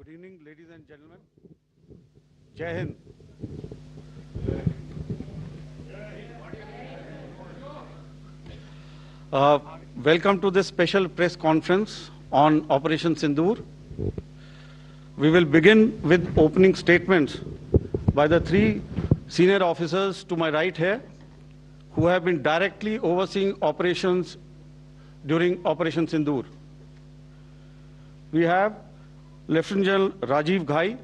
Good evening, ladies and gentlemen. Jai Hind. Welcome to this special press conference on Operation Sindoor. We will begin with opening statements by the three senior officers to my right here, who have been directly overseeing operations during Operation Sindoor. We have Lieutenant General Rajiv Ghai,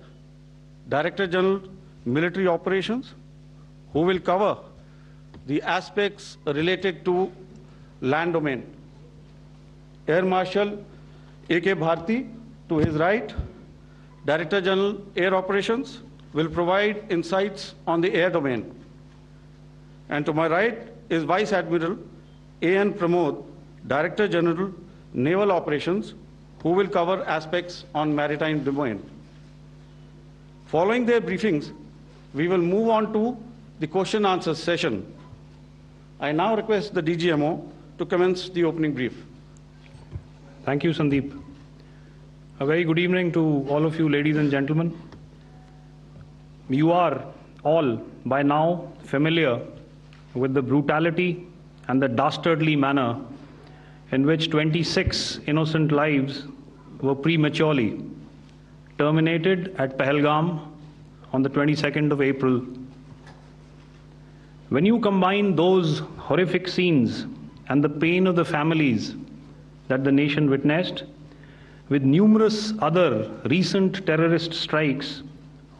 Director General Military Operations, who will cover the aspects related to land domain. Air Marshal A.K. Bharati, to his right, Director General Air Operations, will provide insights on the air domain. And to my right is Vice Admiral A.N. Pramod, Director General Naval Operations, who will cover aspects on maritime domain. Following their briefings, we will move on to the question-answer session. I now request the DGMO to commence the opening brief. Thank you, Sandeep. A very good evening to all of you, ladies and gentlemen. You are all by now familiar with the brutality and the dastardly manner in which 26 innocent lives were prematurely terminated at Pahalgam on the 22nd of April. When you combine those horrific scenes and the pain of the families that the nation witnessed with numerous other recent terrorist strikes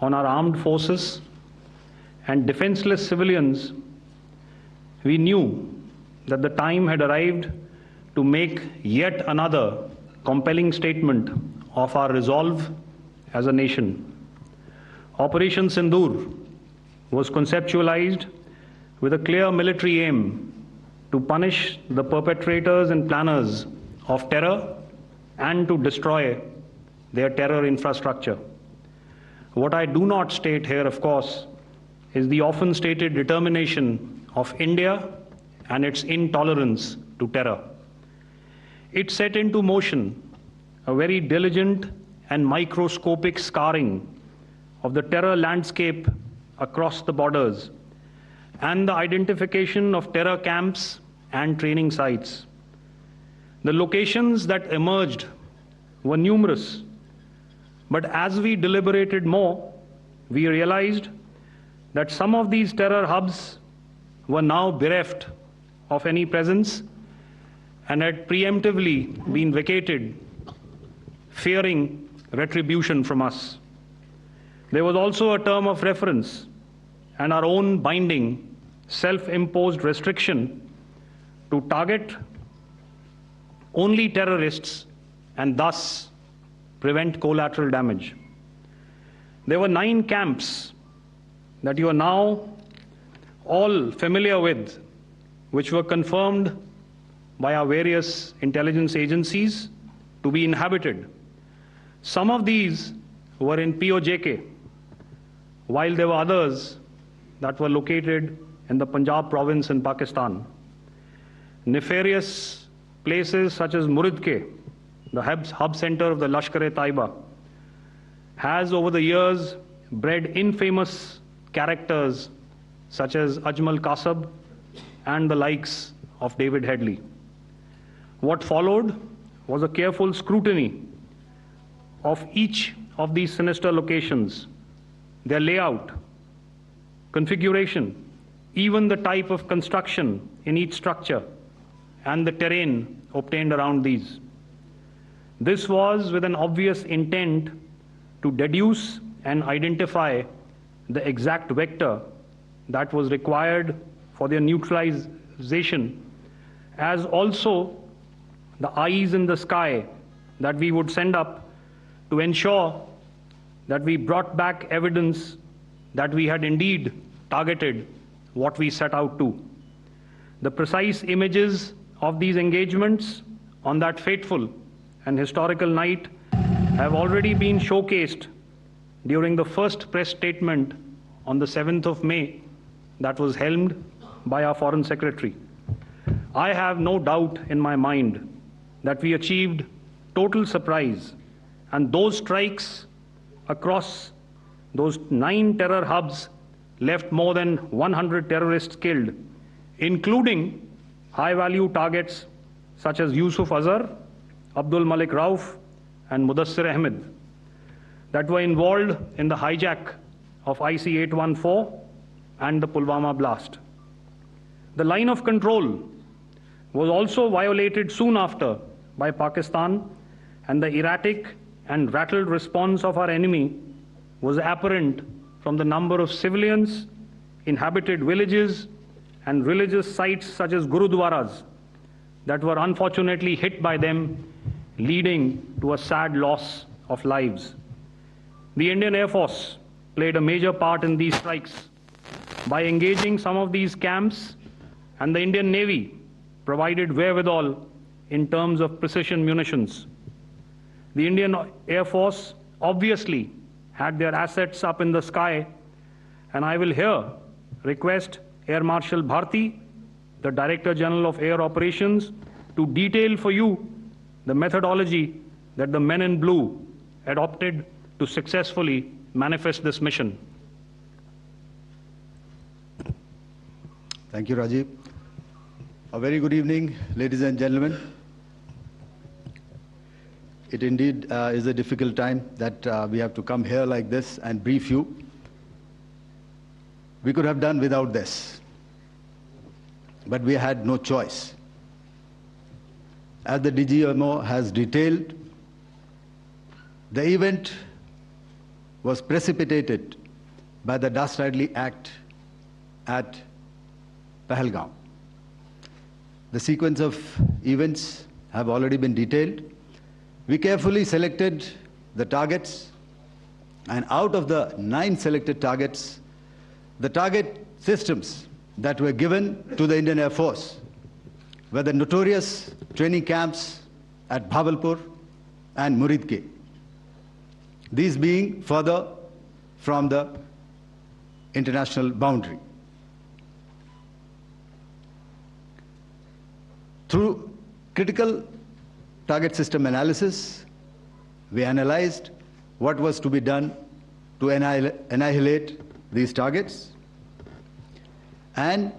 on our armed forces and defenseless civilians, we knew that the time had arrived to make yet another compelling statement of our resolve as a nation. Operation Sindoor was conceptualized with a clear military aim to punish the perpetrators and planners of terror and to destroy their terror infrastructure. What I do not state here, of course, is the often stated determination of India and its intolerance to terror. It set into motion a very diligent and microscopic scarring of the terror landscape across the borders and the identification of terror camps and training sites. The locations that emerged were numerous, but as we deliberated more, we realized that some of these terror hubs were now bereft of any presence and had preemptively been vacated, fearing retribution from us. There was also a term of reference and our own binding, self-imposed restriction to target only terrorists and thus prevent collateral damage. There were 9 camps that you are now all familiar with, which were confirmed by our various intelligence agencies to be inhabited. Some of these were in POJK, while there were others that were located in the Punjab province in Pakistan. Nefarious places such as Muridke, the hub center of the Lashkar-e-Taiba, has over the years bred infamous characters such as Ajmal Kasab and the likes of David Headley. What followed was a careful scrutiny of each of these sinister locations, their layout, configuration, even the type of construction in each structure, and the terrain obtained around these. This was with an obvious intent to deduce and identify the exact vector that was required for their neutralization, as also the eyes in the sky that we would send up to ensure that we brought back evidence that we had indeed targeted what we set out to. The precise images of these engagements on that fateful and historical night have already been showcased during the first press statement on the 7th of May that was helmed by our Foreign Secretary. I have no doubt in my mind that we achieved total surprise, and those strikes across those 9 terror hubs left more than 100 terrorists killed, including high-value targets such as Yusuf Azhar, Abdul Malik Rauf, and Mudassir Ahmed that were involved in the hijack of IC-814 and the Pulwama blast. The line of control was also violated soon after by Pakistan, and the erratic and rattled response of our enemy was apparent from the number of civilians, inhabited villages, and religious sites such as Gurudwaras that were unfortunately hit by them, leading to a sad loss of lives. The Indian Air Force played a major part in these strikes by engaging some of these camps, and the Indian Navy provided wherewithal in terms of precision munitions. The Indian Air Force obviously had their assets up in the sky, and I will here request Air Marshal Bharati, the Director General of Air Operations, to detail for you the methodology that the men in blue adopted to successfully manifest this mission. Thank you, Rajiv. A very good evening, ladies and gentlemen. It indeed is a difficult time that we have to come here like this and brief you. We could have done without this, but we had no choice. As the DGMO has detailed, the event was precipitated by the dastardly act at Pahalgam. The sequence of events have already been detailed. We carefully selected the targets, and out of the 9 selected targets, the target systems that were given to the Indian Air Force were the notorious training camps at Bhavalpur and Muridke, these being further from the international boundary. Through critical target system analysis, we analyzed what was to be done to annihilate these targets and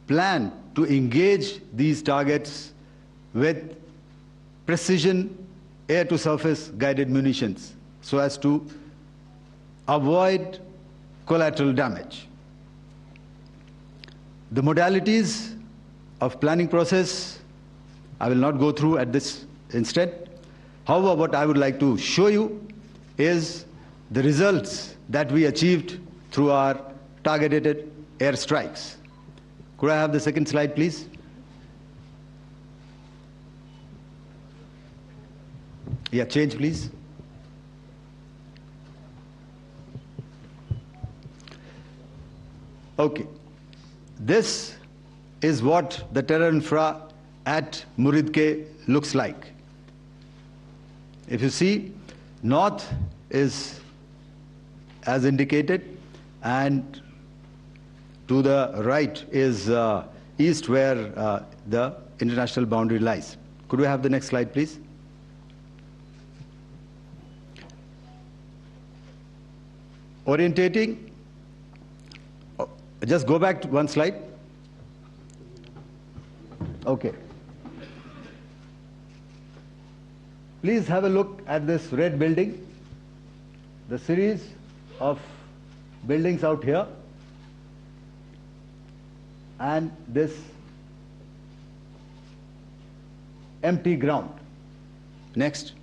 plan to engage these targets with precision air-to-surface guided munitions so as to avoid collateral damage. The modalities of planning process I will not go through at this instant. However, what I would like to show you is the results that we achieved through our targeted airstrikes. Could I have the second slide, please? Yeah, change, please. Okay. This is what the terror infra at Muridke looks like. If you see, north is as indicated, and to the right is east, where the international boundary lies. Could we have the next slide, please? Orientating. Just go back to one slide. Okay. Please have a look at this red building, the series of buildings out here, and this empty ground. Next.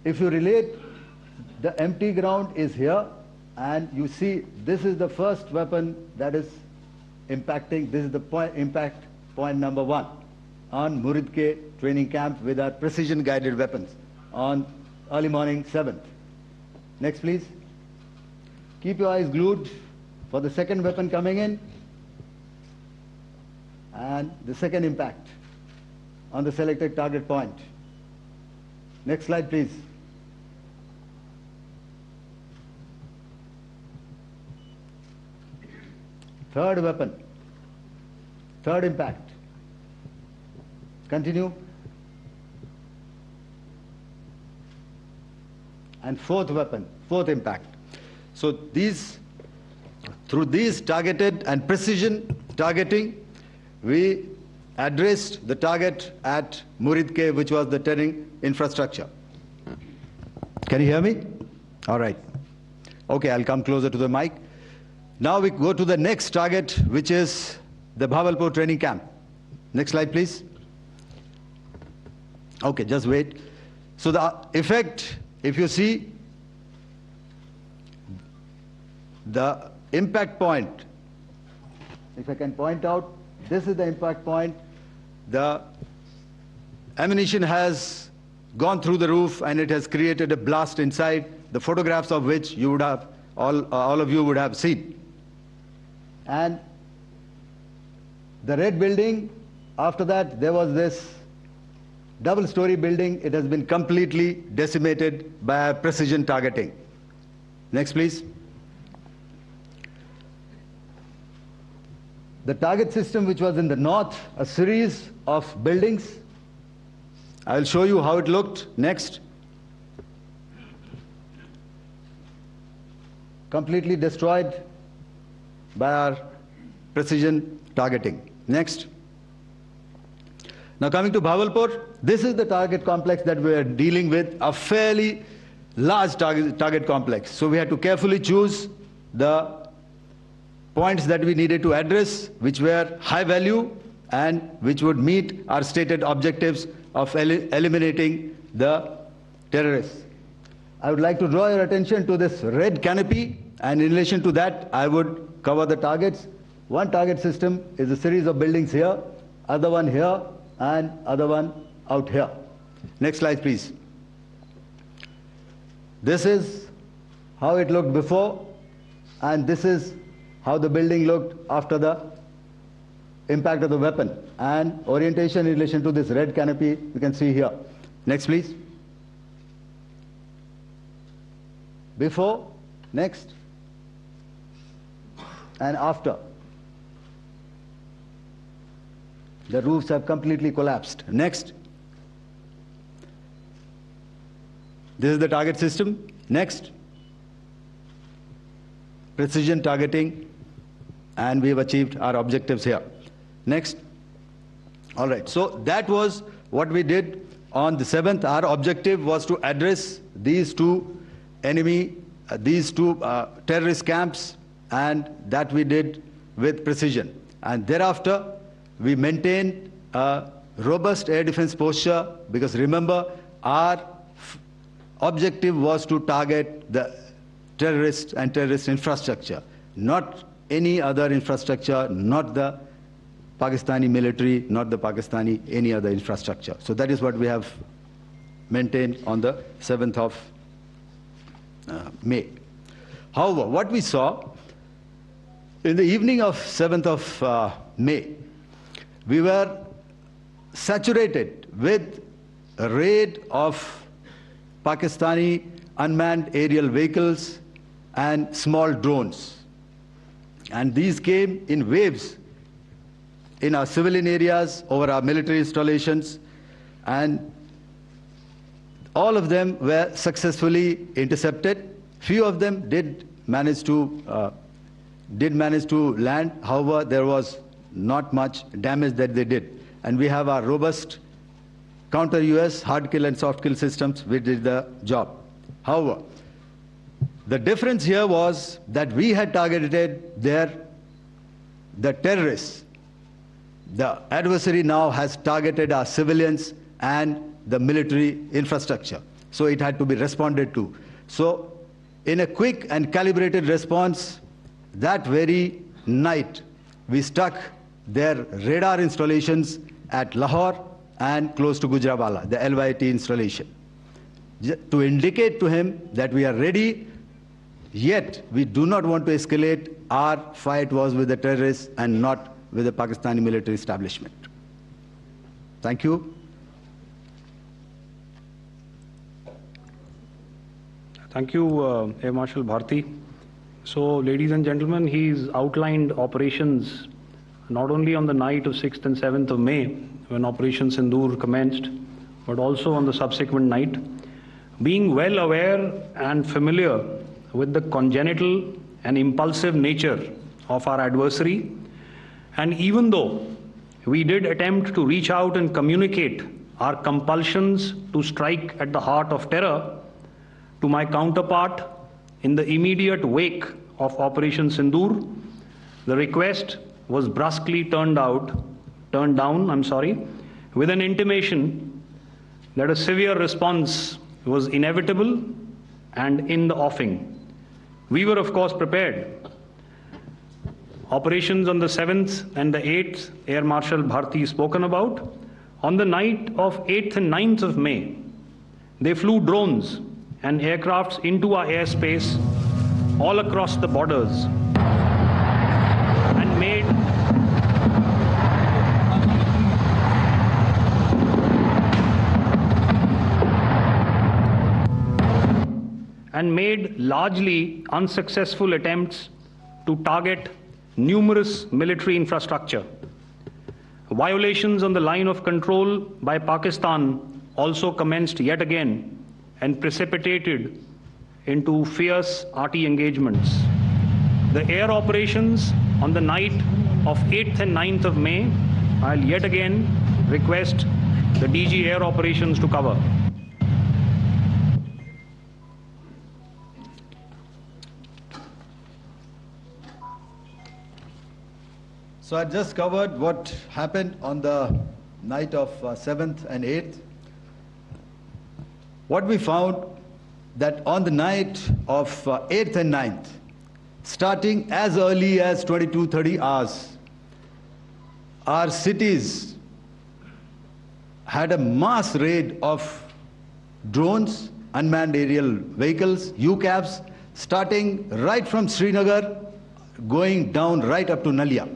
If you relate, the empty ground is here, and you see this is the first weapon that is impacting. This is the impact point number 1 on Muridke training camp with our precision guided weapons on early morning 7th. Next, please. Keep your eyes glued for the second weapon coming in and the second impact on the selected target point. Next slide, please. Third weapon, third impact. Continue. and fourth weapon, fourth impact. So through these targeted and precision targeting, we addressed the target at Murid Cave, which was the terrain infrastructure. Can you hear me? All right. Okay, I'll come closer to the mic. Now we go to the next target, which is the Bhavalpur training camp. Next slide, please. Okay, just wait. So the effect, if you see, the impact point, if I can point out, this is the impact point. The ammunition has gone through the roof and it has created a blast inside, the photographs of which you would have, all of you would have seen. And the red building, after that, there was this double-story building. It has been completely decimated by precision targeting. Next, please. The target system, which was in the north, a series of buildings. I'll show you how it looked. Next. Completely destroyed by our precision targeting. Next. Now coming to Bhavalpur, this is the target complex that we are dealing with, a fairly large target complex. So we had to carefully choose the points that we needed to address, which were high value and which would meet our stated objectives of eliminating the terrorists. I would like to draw your attention to this red canopy, and in relation to that, I would cover the targets. One target system is a series of buildings here, other one here, and other one out here. Next slide, please. This is how it looked before, and this is how the building looked after the impact of the weapon. And orientation in relation to this red canopy, you can see here. Next, please. Before, next, and after. The roofs have completely collapsed. Next. This is the target system. Next. Precision targeting, and we have achieved our objectives here. Next. All right, so that was what we did on the 7th. Our objective was to address these two terrorist camps, and that we did with precision. And thereafter, we maintained a robust air defense posture, because remember, our objective was to target the terrorists and terrorist infrastructure, not any other infrastructure, not the Pakistani military, not the Pakistani any other infrastructure. So that is what we have maintained on the 7th of May. However, what we saw in the evening of 7th of May, we were saturated with a raid of Pakistani unmanned aerial vehicles and small drones. And these came in waves in our civilian areas, over our military installations, and all of them were successfully intercepted. Few of them did manage to land. However, there was not much damage that they did. And we have our robust counter-US hard kill and soft kill systems which did the job. However, the difference here was that we had targeted the terrorists. The adversary now has targeted our civilians and the military infrastructure. So it had to be responded to. So in a quick and calibrated response, that very night, we struck their radar installations at Lahore and close to Gujranwala, the LYT installation, to indicate to him that we are ready, yet we do not want to escalate. Our fight was with the terrorists and not with the Pakistani military establishment. Thank you. Thank you, Air Marshal Bharati. So, ladies and gentlemen, he's outlined operations not only on the night of 6th and 7th of May, when Operation Sindoor commenced, but also on the subsequent night, Being well aware and familiar with the congenital and impulsive nature of our adversary, and even though we did attempt to reach out and communicate our compulsions to strike at the heart of terror to my counterpart in the immediate wake of Operation Sindoor, the request was brusquely turned down, with an intimation that a severe response was inevitable and in the offing. We were, of course, prepared. Operations on the 7th and the 8th, Air Marshal Bharati spoken about. On the night of 8th and 9th of May, they flew drones and aircrafts into our airspace all across the borders and made largely unsuccessful attempts to target numerous military infrastructure. Violations on the line of control by Pakistan also commenced yet again and precipitated into fierce arty engagements. The air operations on the night of 8th and 9th of May, I'll yet again request the DG Air Operations to cover. So I just covered what happened on the night of 7th and 8th. What we found that on the night of 8th and 9th, starting as early as 22:30 hours, our cities had a mass raid of drones, unmanned aerial vehicles, UCAVs, starting right from Srinagar, going down right up to Nalia.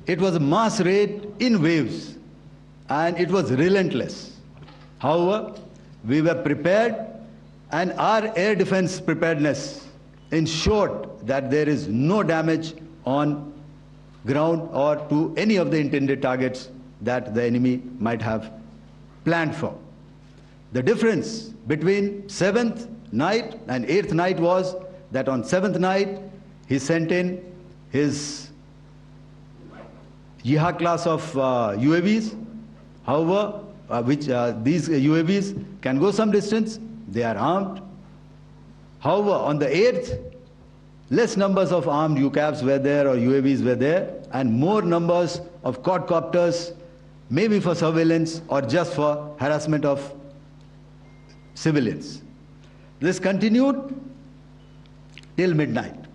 It was a mass raid in waves, and it was relentless. However, we were prepared, and our air defense preparedness ensured that there is no damage on ground or to any of the intended targets that the enemy might have planned for. The difference between 7th night and 8th night was that on 7th night, he sent in his Jihad class of UAVs. However, these UAVs can go some distance, they are armed. However, on the 8th, less numbers of armed UCAVs were there or UAVs were there, and more numbers of quadcopters, maybe for surveillance or just for harassment of civilians. This continued till midnight.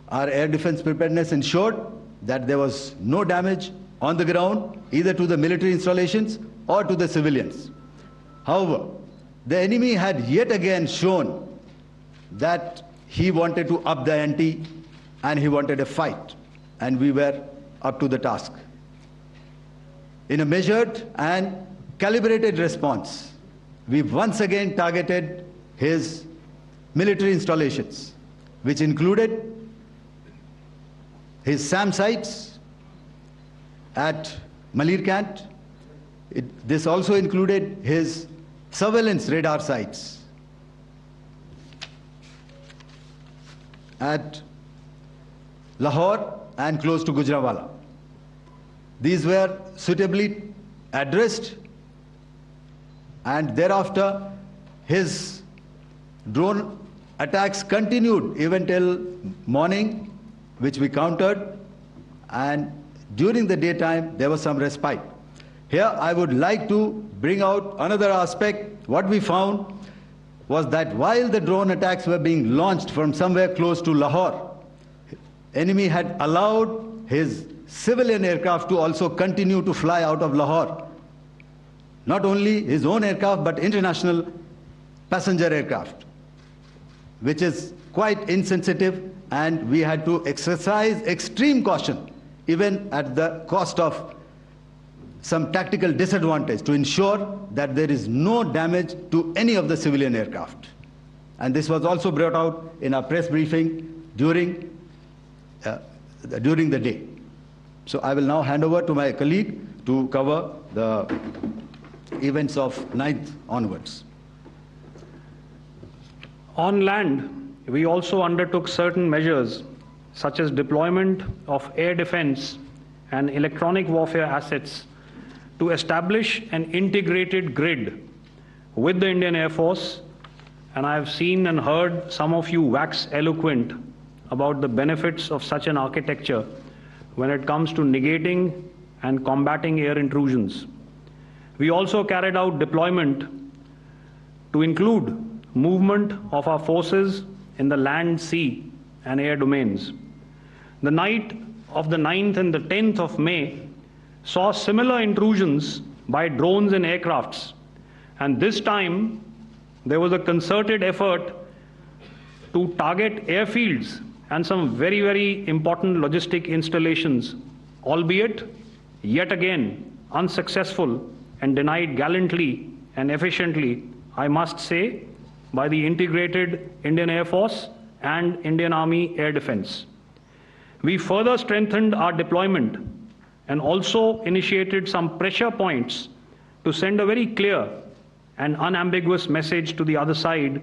Our air defense preparedness ensured that there was no damage on the ground, either to the military installations or to the civilians. However, the enemy had yet again shown that he wanted to up the ante and he wanted a fight, and we were up to the task. In a measured and calibrated response, we once again targeted his military installations, which included his SAM sites at Malirkant. This also included his surveillance radar sites at Lahore and close to Gujranwala. These were suitably addressed, and thereafter his drone attacks continued even till morning, which we countered, and during the daytime there was some respite. Here I would like to bring out another aspect. What we found was that while the drone attacks were being launched from somewhere close to Lahore, enemy had allowed his civilian aircraft to also continue to fly out of Lahore. Not only his own aircraft, but international passenger aircraft, which is quite insensitive, and we had to exercise extreme caution, even at the cost of some tactical disadvantage, to ensure that there is no damage to any of the civilian aircraft. And this was also brought out in our press briefing during the day. So I will now hand over to my colleague to cover the events of 9th onwards. On land, we also undertook certain measures such as deployment of air defense and electronic warfare assets to establish an integrated grid with the Indian Air Force, and I have seen and heard some of you wax eloquent about the benefits of such an architecture when it comes to negating and combating air intrusions. We also carried out deployment to include movement of our forces in the land, sea, and air domains. The night of the 9th and the 10th of May saw similar intrusions by drones and aircrafts, and this time there was a concerted effort to target airfields and some very, very important logistic installations, albeit yet again unsuccessful and denied gallantly and efficiently, I must say, by the integrated Indian Air Force and Indian Army Air Defense. We further strengthened our deployment and also initiated some pressure points to send a very clear and unambiguous message to the other side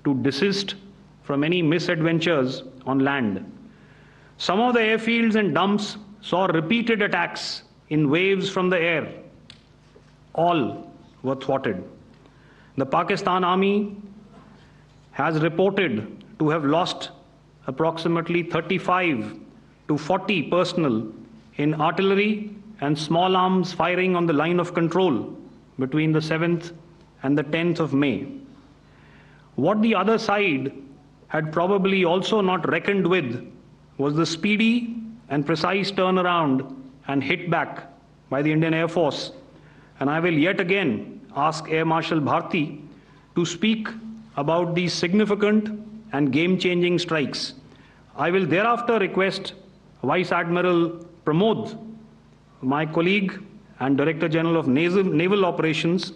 to desist from any misadventures on land. Some of the airfields and dumps saw repeated attacks in waves from the air. All were thwarted. The Pakistan Army has reported to have lost approximately 35 to 40 personnel in artillery and small arms firing on the line of control between the 7th and the 10th of May. What the other side had probably also not reckoned with was the speedy and precise turnaround and hit back by the Indian Air Force. And I will yet again ask Air Marshal Bharati to speak about these significant and game-changing strikes. I will thereafter request Vice Admiral Pramod, my colleague and Director General of Naval Operations,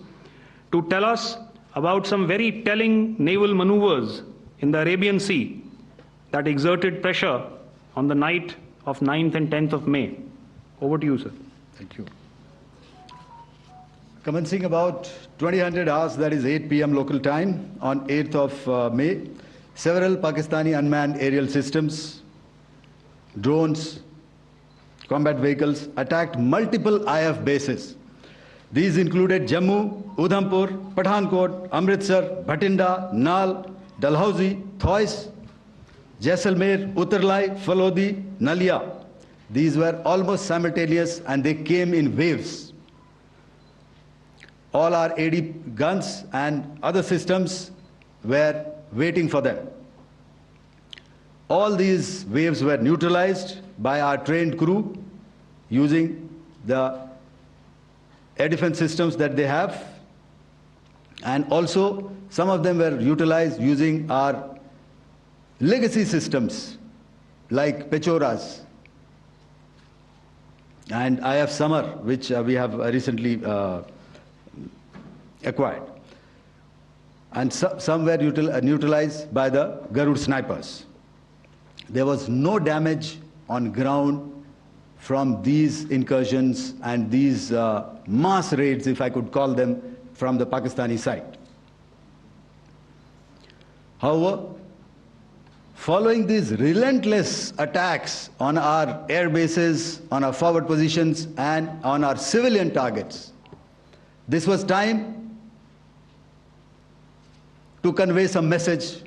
to tell us about some very telling naval maneuvers in the Arabian Sea that exerted pressure on the night of 9th and 10th of May. Over to you, sir. Thank you. Commencing about 2000 hours, that is 8 p.m. local time, on 8th of May, several Pakistani unmanned aerial systems, drones, combat vehicles attacked multiple IF bases. These included Jammu, Udhampur, Pathankot, Amritsar, Bhatinda, Nal, Dalhousie, Thois, Jaisalmer, Uttarlai, Falodi, Nalia. These were almost simultaneous and they came in waves. All our AD guns and other systems were waiting for them. All these waves were neutralized by our trained crew using the air defense systems that they have, and also some of them were utilized using our legacy systems like Pechoras and IF Summer, which we have recently acquired. And some were neutralized by the Garud snipers. There was no damage on ground from these incursions and these mass raids, if I could call them, from the Pakistani side. However, following these relentless attacks on our air bases, on our forward positions, and on our civilian targets, this was time to convey some message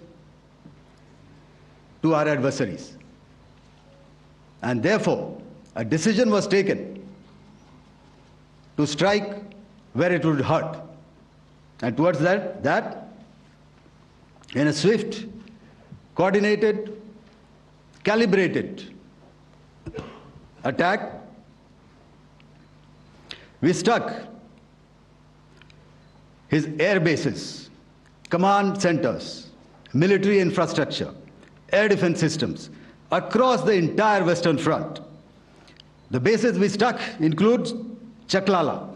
to our adversaries. And therefore, a decision was taken to strike where it would hurt. And towards that, in a swift, coordinated, calibrated attack, we struck his air bases, command centers, military infrastructure, air defense systems across the entire Western Front. The bases we struck include Chaklala,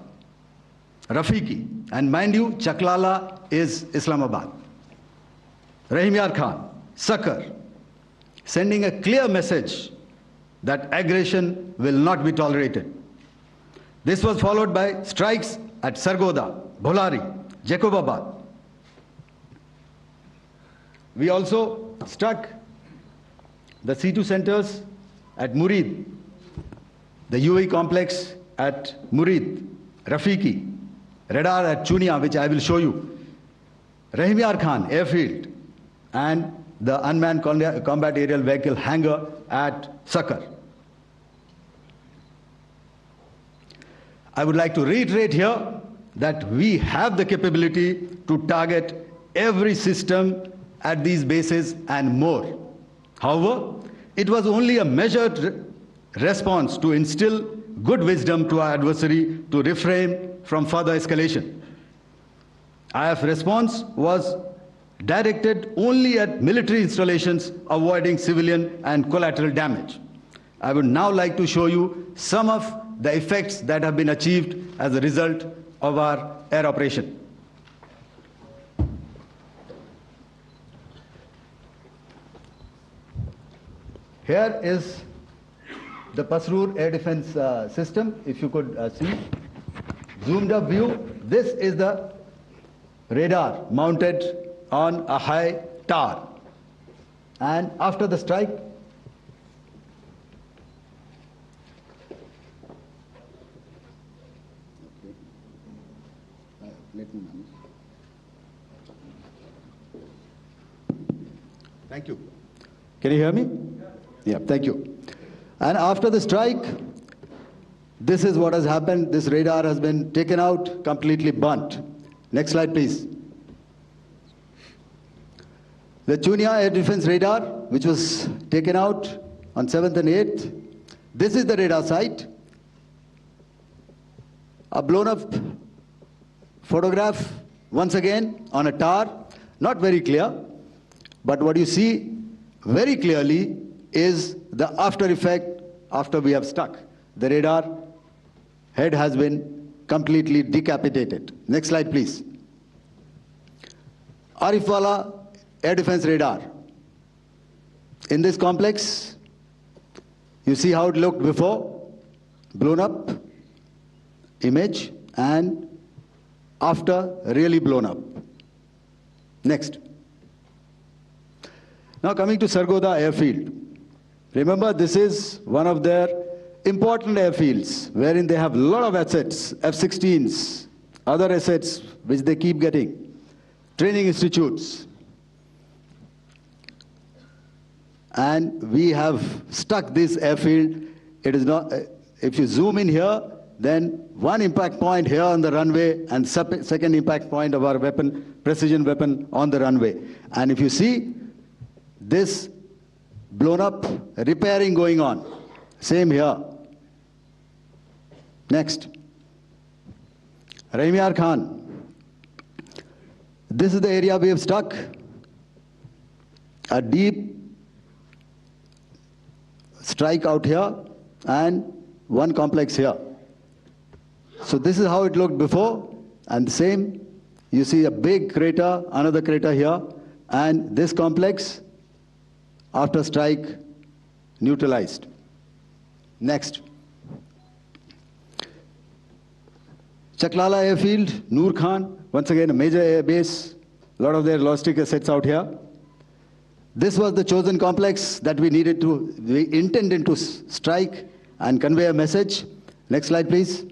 Rafiki, and mind you, Chaklala is Islamabad, Rahim Yar Khan, Sakar, sending a clear message that aggression will not be tolerated. This was followed by strikes at Sargoda, Bholari, Jacobabad. We also struck the C2 centers at Murid, the UAE complex at Murid, Rafiki, radar at Chunia, which I will show you, Rahim Yar Khan airfield, and the unmanned combat aerial vehicle hangar at Sakar. I would like to reiterate here that we have the capability to target every system at these bases and more. However, it was only a measured response to instill good wisdom to our adversary to refrain from further escalation. IF response was directed only at military installations, avoiding civilian and collateral damage. I would now like to show you some of the effects that have been achieved as a result of our air operation. Here is the Pasrur air defense system, if you could see. Zoomed up view, this is the radar mounted on a high tower. And after the strike, thank you. Can you hear me? Yeah, thank you. And after the strike, this is what has happened. This radar has been taken out, completely burnt. Next slide, please. The Chunia air defense radar, which was taken out on 7th and 8th. This is the radar site. A blown up photograph, once again, on a tower. Not very clear, but what you see very clearly is the after effect after we have struck. The radar head has been completely decapitated. Next slide, please. Arifwala air defense radar. In this complex, you see how it looked before, blown up image, and after really blown up. Next. Now coming to Sargodha airfield. Remember, this is one of their important airfields wherein they have a lot of assets, F-16s, other assets which they keep getting, training institutes. And we have stuck this airfield. It is not, if you zoom in here, then one impact point here on the runway and second impact point of our weapon, precision weapon on the runway. And if you see this blown up repairing going on, same here. Next. Rahim Yar Khan. This is the area we have struck. A deep strike out here and one complex here. So this is how it looked before, and the same, you see a big crater, another crater here, and this complex, after strike, neutralized. Next. Chaklala airfield, Noor Khan, once again a major air base, a lot of their logistic assets out here. This was the chosen complex that we intended to strike and convey a message. Next slide, please.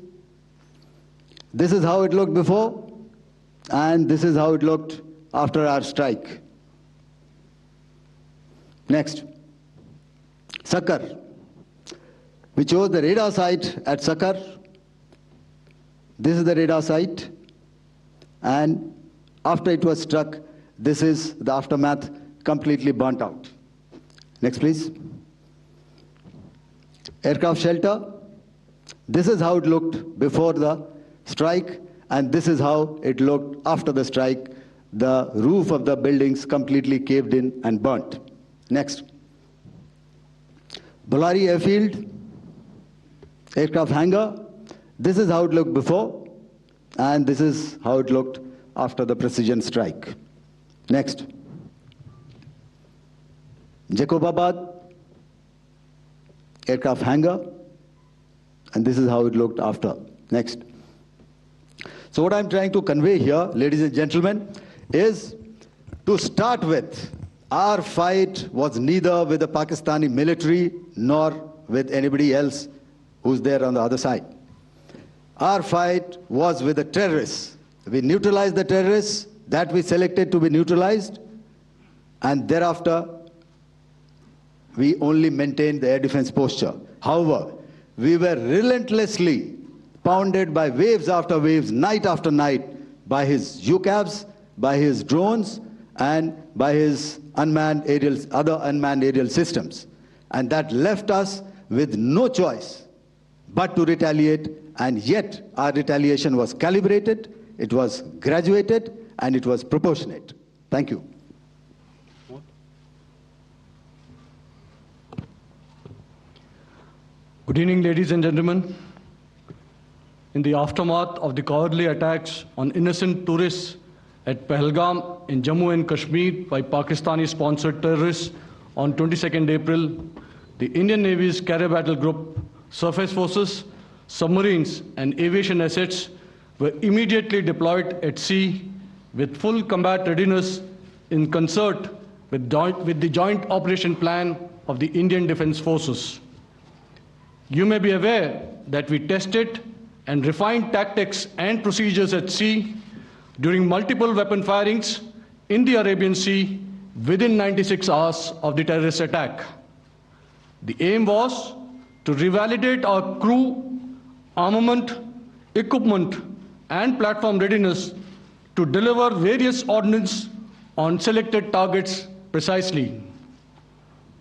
This is how it looked before, and this is how it looked after our strike. Next. Sakar. We chose the radar site at Sakar. This is the radar site, and after it was struck, this is the aftermath, completely burnt out. Next, please. Aircraft shelter. This is how it looked before the strike, and this is how it looked after the strike. The roof of the buildings completely caved in and burnt. Next. Bolari airfield, aircraft hangar. This is how it looked before, and this is how it looked after the precision strike. Next. Jacobabad, aircraft hangar, and this is how it looked after. Next. So what I'm trying to convey here, ladies and gentlemen, is to start with, Our fight was neither with the Pakistani military nor with anybody else who's there on the other side. Our fight was with the terrorists. We neutralized the terrorists that we selected to be neutralized, and thereafter we only maintained the air defense posture. However, we were relentlessly pounded by waves after waves, night after night, by his UCAVs, by his drones, and by his other unmanned aerial systems. And that left us with no choice but to retaliate, and yet our retaliation was calibrated, it was graduated, and it was proportionate. Thank you. Good evening, ladies and gentlemen. In the aftermath of the cowardly attacks on innocent tourists at Pahalgam in Jammu and Kashmir by Pakistani-sponsored terrorists on 22nd April, the Indian Navy's Carrier Battle Group, surface forces, submarines, and aviation assets were immediately deployed at sea with full combat readiness in concert with the joint operation plan of the Indian Defence Forces. You may be aware that we tested and refined tactics and procedures at sea during multiple weapon firings in the Arabian Sea within 96 hours of the terrorist attack. The aim was to revalidate our crew, armament, equipment, and platform readiness to deliver various ordnance on selected targets precisely.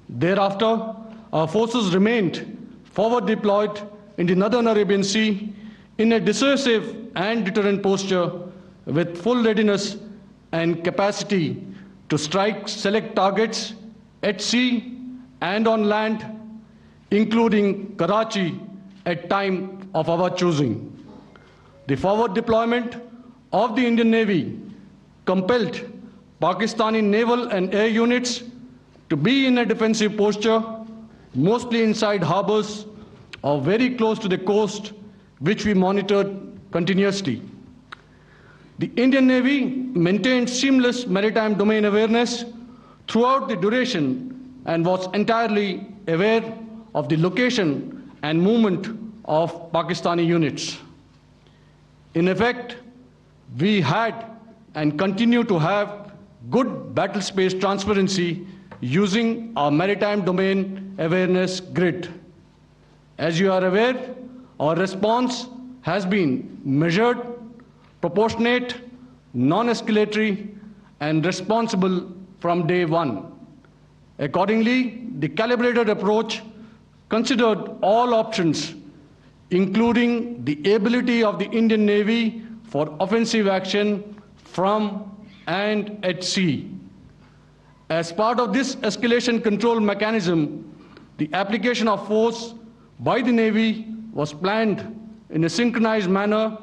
Thereafter, our forces remained forward deployed in the Northern Arabian Sea in a dissuasive and deterrent posture with full readiness and capacity to strike select targets at sea and on land, including Karachi at time of our choosing. The forward deployment of the Indian Navy compelled Pakistani naval and air units to be in a defensive posture, mostly inside harbors or very close to the coast, which we monitored continuously. The Indian Navy maintained seamless maritime domain awareness throughout the duration and was entirely aware of the location and movement of Pakistani units. In effect, we had and continue to have good battle space transparency using our maritime domain awareness grid. As you are aware, our response has been measured, proportionate, non-escalatory, and responsible from day one. Accordingly, the calibrated approach considered all options, including the ability of the Indian Navy for offensive action from and at sea. As part of this escalation control mechanism, the application of force by the Navy was planned in a synchronized manner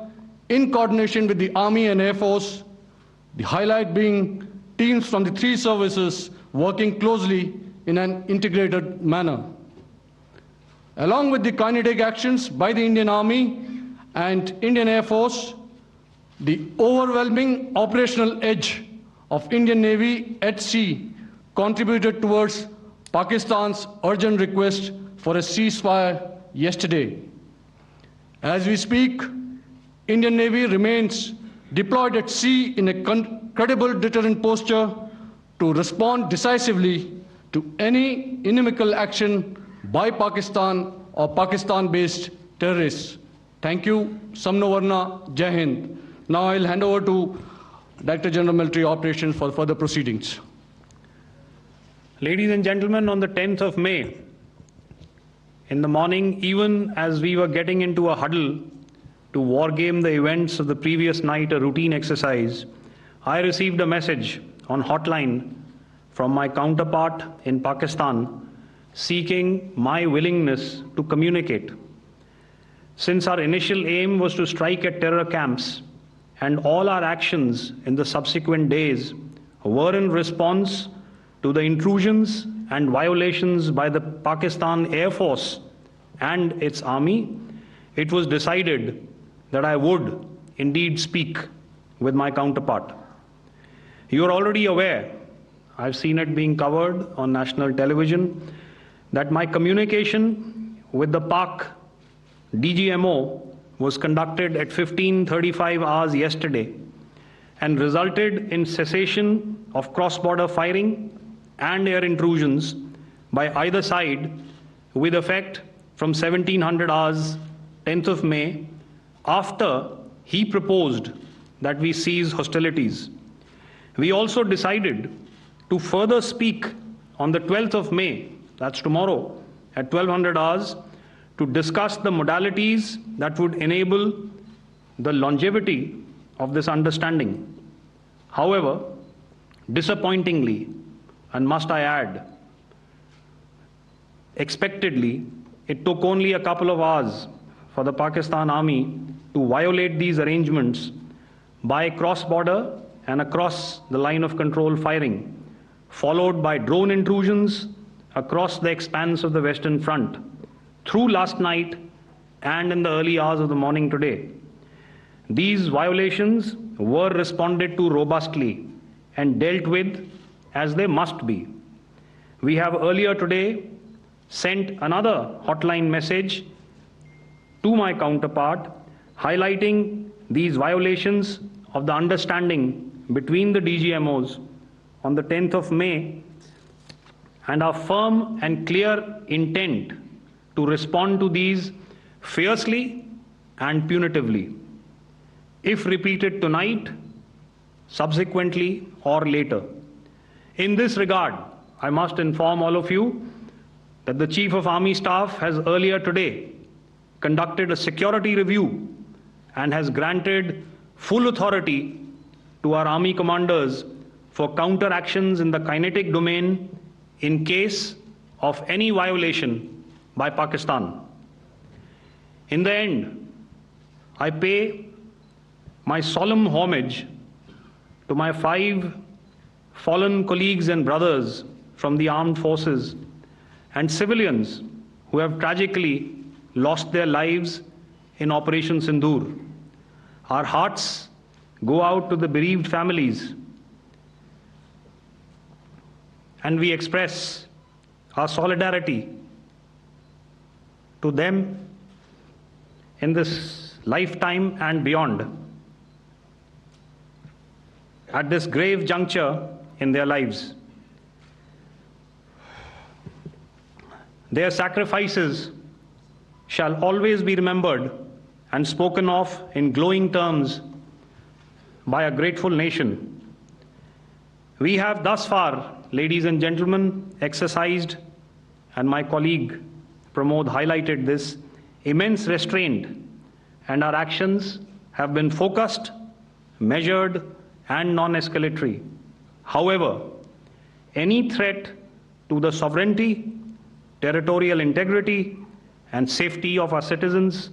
in coordination with the Army and Air Force, the highlight being teams from the three services working closely in an integrated manner. Along with the kinetic actions by the Indian Army and Indian Air Force, the overwhelming operational edge of Indian Navy at sea contributed towards Pakistan's urgent request for a ceasefire yesterday. As we speak, Indian Navy remains deployed at sea in a credible deterrent posture to respond decisively to any inimical action by Pakistan or Pakistan-based terrorists. Thank you. Samno Varna, Jai Hind. Now I'll hand over to Director General Military Operations for further proceedings. Ladies and gentlemen, on the 10th of May, in the morning, even as we were getting into a huddle to wargame the events of the previous night, a routine exercise, I received a message on hotline from my counterpart in Pakistan seeking my willingness to communicate. Since our initial aim was to strike at terror camps, and all our actions in the subsequent days were in response to the intrusions and violations by the Pakistan Air Force and its army, it was decided that I would indeed speak with my counterpart. You are already aware I've seen it being covered on national television, that my communication with the Pak DGMO was conducted at 15:35 hours yesterday and resulted in cessation of cross-border firing and air intrusions by either side with effect from 1700 hours 10th of May, after he proposed that we cease hostilities. We also decided to further speak on the 12th of May, that's tomorrow, at 1200 hours, to discuss the modalities that would enable the longevity of this understanding. However, disappointingly, and must I add, expectedly, it took only a couple of hours for the Pakistan Army to violate these arrangements by cross-border and across the line of control firing, followed by drone intrusions across the expanse of the Western Front through last night and in the early hours of the morning today. These violations were responded to robustly and dealt with as they must be. We have earlier today sent another hotline message to my counterpart highlighting these violations of the understanding between the DGMOs on the 10th of May and our firm and clear intent to respond to these fiercely and punitively, if repeated tonight, subsequently, or later. In this regard, I must inform all of you that the Chief of Army Staff has earlier today conducted a security review and has granted full authority to our Army commanders for counter-actions in the kinetic domain in case of any violation by Pakistan. In the end, I pay my solemn homage to my 5 fallen colleagues and brothers from the armed forces and civilians who have tragically lost their lives in Operation Sindoor. Our hearts go out to the bereaved families, and we express our solidarity to them in this lifetime and beyond, at this grave juncture in their lives. Their sacrifices shall always be remembered and spoken of in glowing terms by a grateful nation. We have thus far, ladies and gentlemen, exercised, and my colleague Pramod highlighted this, immense restraint, and our actions have been focused, measured, and non-escalatory. However, any threat to the sovereignty, territorial integrity, and safety of our citizens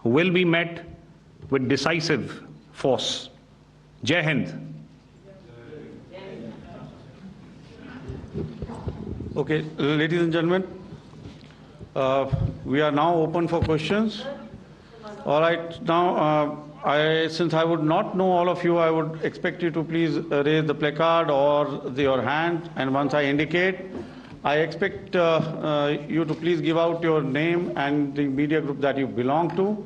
will be met with decisive force. Jai Hind. Okay, ladies and gentlemen, we are now open for questions. All right, now, since I would not know all of you, I would expect you to please raise the placard or your hand, and once I indicate, I expect you to please give out your name and the media group that you belong to.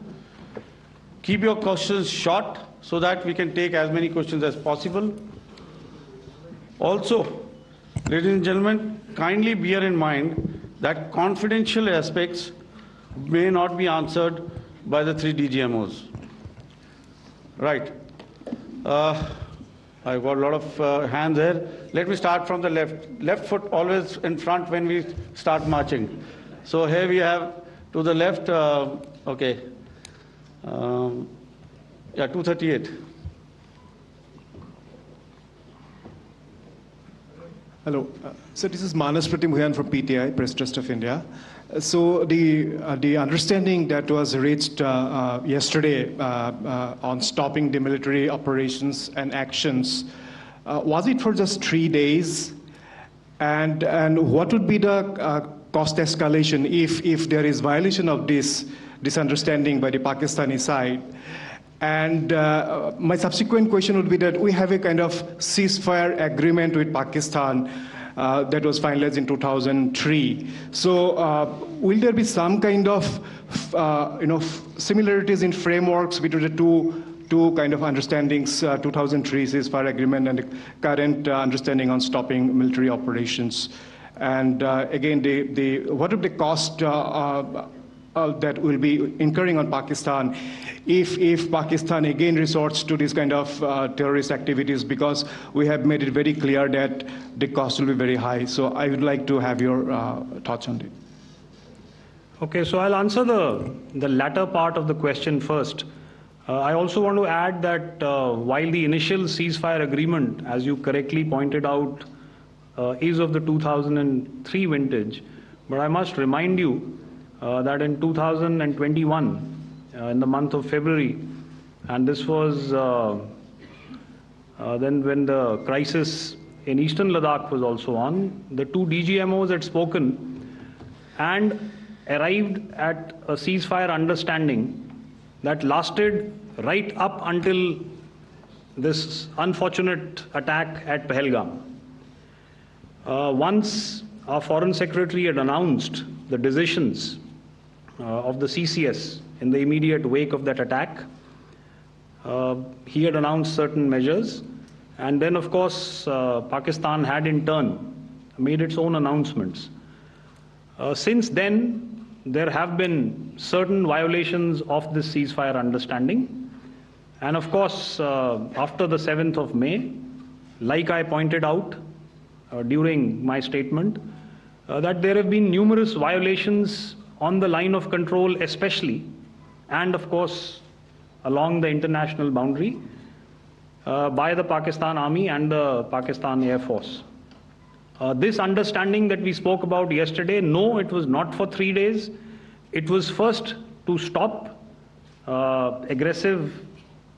Keep your questions short so that we can take as many questions as possible. Also, ladies and gentlemen, kindly bear in mind that confidential aspects may not be answered by the 3 DGMOs. Right. I've got a lot of hands here. Let me start from the left. Left foot always in front when we start marching. So here we have to the left, okay. Yeah, 238. Hello. So this is Manas Pratimhuyan from PTI, Press Trust of India. So the understanding that was reached yesterday on stopping the military operations and actions, was it for just 3 days? And what would be the cost escalation if there is violation of this understanding by the Pakistani side? And my subsequent question would be that we have a kind of ceasefire agreement with Pakistan that was finalized in 2003. So will there be some kind of similarities in frameworks between the two kind of understandings, 2003 ceasefire agreement and the current understanding on stopping military operations? And again, what are the cost that will be incurring on Pakistan if Pakistan again resorts to this kind of terrorist activities, because we have made it very clear that the cost will be very high. So I would like to have your thoughts on it. Okay, so I'll answer the latter part of the question first. I also want to add that while the initial ceasefire agreement, as you correctly pointed out, is of the 2003 vintage, but I must remind you that in 2021, in the month of February, and this was then when the crisis in eastern Ladakh was also on, the two DGMOs had spoken and arrived at a ceasefire understanding that lasted right up until this unfortunate attack at Pahalgam. Once our Foreign Secretary had announced the decisions of the CCS in the immediate wake of that attack, he had announced certain measures, and then of course Pakistan had in turn made its own announcements. Since then, there have been certain violations of this ceasefire understanding, and of course after the 7th of May, like I pointed out during my statement, that there have been numerous violations on the line of control especially, and of course along the international boundary by the Pakistan Army and the Pakistan Air Force. This understanding that we spoke about yesterday, no, it was not for 3 days. It was first to stop aggressive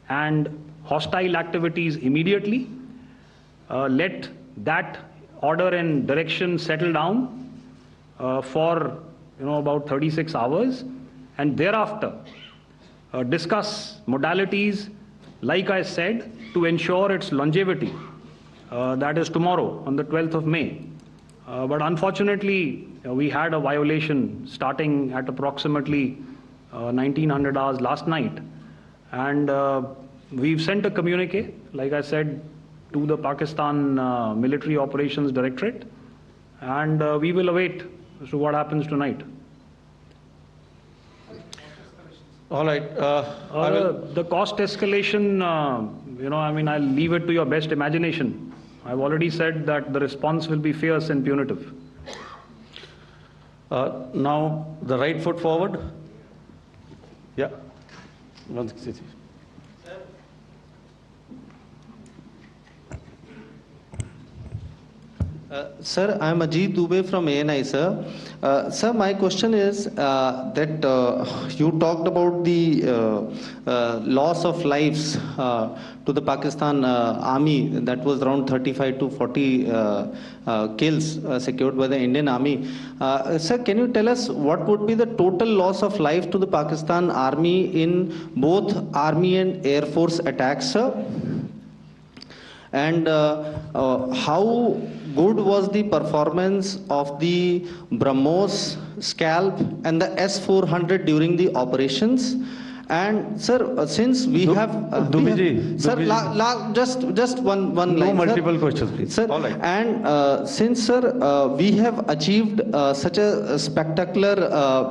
and hostile activities immediately, let that order and direction settle down for about 36 hours, and thereafter discuss modalities, like I said, to ensure its longevity. That is tomorrow, on the 12th of May. But unfortunately, we had a violation starting at approximately 1900 hours last night. And we've sent a communique, like I said, to the Pakistan Military Operations Directorate. And we will await as to what happens tonight. All right. The cost escalation, I'll leave it to your best imagination. I've already said that the response will be fierce and punitive. Now, the right foot forward. Yeah. Sir, I am Ajit Dubey from ANI, sir. Sir, my question is that you talked about the loss of lives to the Pakistan army, that was around 35 to 40 kills secured by the Indian army. Sir, can you tell us what would be the total loss of life to the Pakistan army in both army and air force attacks, sir? And how good was the performance of the BrahMos, Scalp and the S-400 during the operations? And sir, since we have sir, just one line. No multiple sir. questions, please. Sir, all right. And since sir, we have achieved such a spectacular,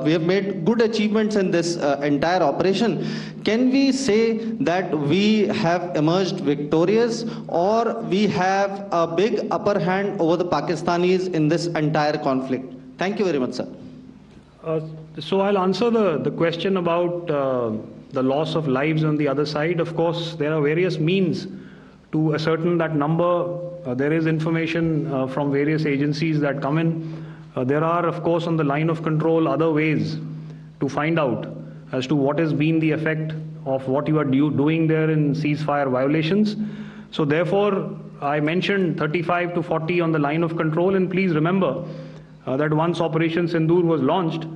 we have made good achievements in this entire operation, can we say that we have emerged victorious, or we have a big upper hand over the Pakistanis in this entire conflict? Thank you very much, sir. So I'll answer the question about the loss of lives on the other side. Of course, there are various means to ascertain that number. There is information from various agencies that come in. There are, of course, on the line of control, other ways to find out as to what has been the effect of what you are doing there in ceasefire violations. So therefore, I mentioned 35 to 40 on the line of control, and please remember that once Operation Sindoor was launched,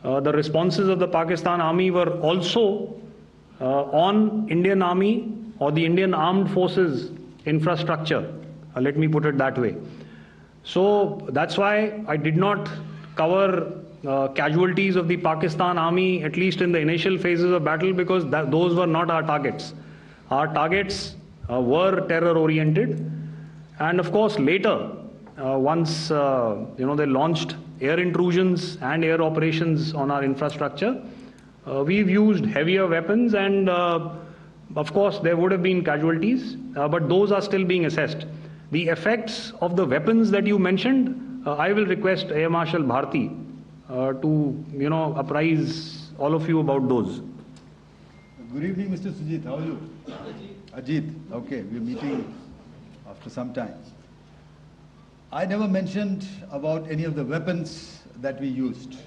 the responses of the Pakistan Army were also on Indian Army or the Indian Armed Forces infrastructure. Let me put it that way. So that's why I did not cover casualties of the Pakistan Army, at least in the initial phases of battle, because those were not our targets. Our targets were terror-oriented. And of course, later, once they launched air intrusions and air operations on our infrastructure, we've used heavier weapons, and of course, there would have been casualties, but those are still being assessed. The effects of the weapons that you mentioned, I will request Air Marshal Bharati to apprise all of you about those. Good evening, Mr. Sujit. How are you? Ajit. Okay, we're meeting after some time. I never mentioned about any of the weapons that we used.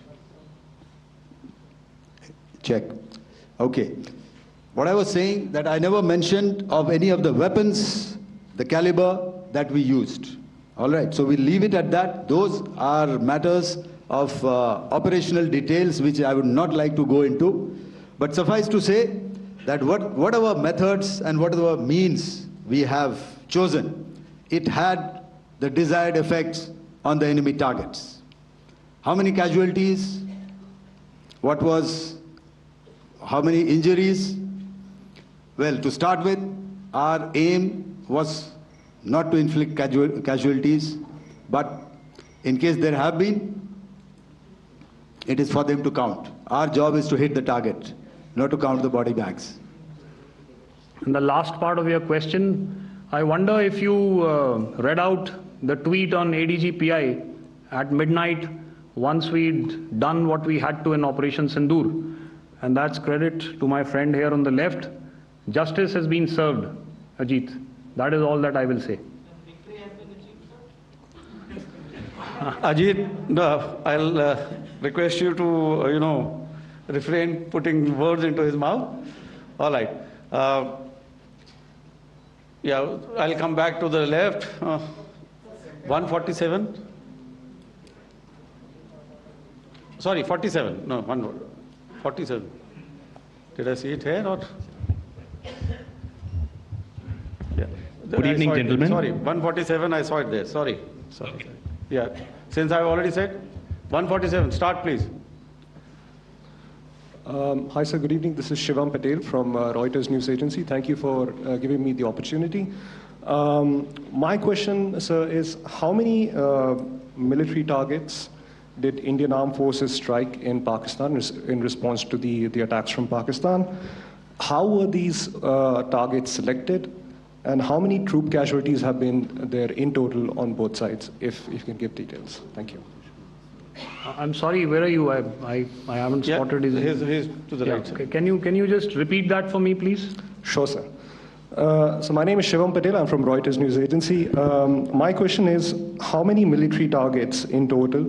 Check. Okay. What I was saying, that I never mentioned of any of the weapons, the caliber that we used. All right, so we'll leave it at that. Those are matters of operational details which I would not like to go into. But suffice to say that whatever methods and whatever means we have chosen, it had the desired effects on the enemy targets. How many casualties? How many injuries? Well, to start with, our aim was not to inflict casualties, but in case there have been, it is for them to count. Our job is to hit the target, not to count the body bags. And the last part of your question, I wonder if you read out the tweet on ADG-PI at midnight once we'd done what we had to in Operation Sindoor. And that's credit to my friend here on the left. Justice has been served, Ajit. That is all that I will say. Ajit, no, I'll request you to, refrain putting words into his mouth. All right. Yeah, I'll come back to the left. 147. Sorry, 47. No, 147. Did I see it here or? Yeah. Good evening, gentlemen. Sorry, 147, I saw it there. Sorry. Okay. Yeah, since I've already said, 147, start please. Hi sir, good evening. This is Shivam Patel from Reuters News Agency. Thank you for giving me the opportunity. My question, sir, is how many military targets did Indian Armed Forces strike in Pakistan in response to the attacks from Pakistan? How were these targets selected? And how many troop casualties have been there in total on both sides, if you can give details? Thank you. I'm sorry, where are you? I haven't spotted his... He's to the right. Okay. Can you just repeat that for me, please? Sure, sir. So my name is Shivam Patel. I'm from Reuters News Agency. My question is, how many military targets in total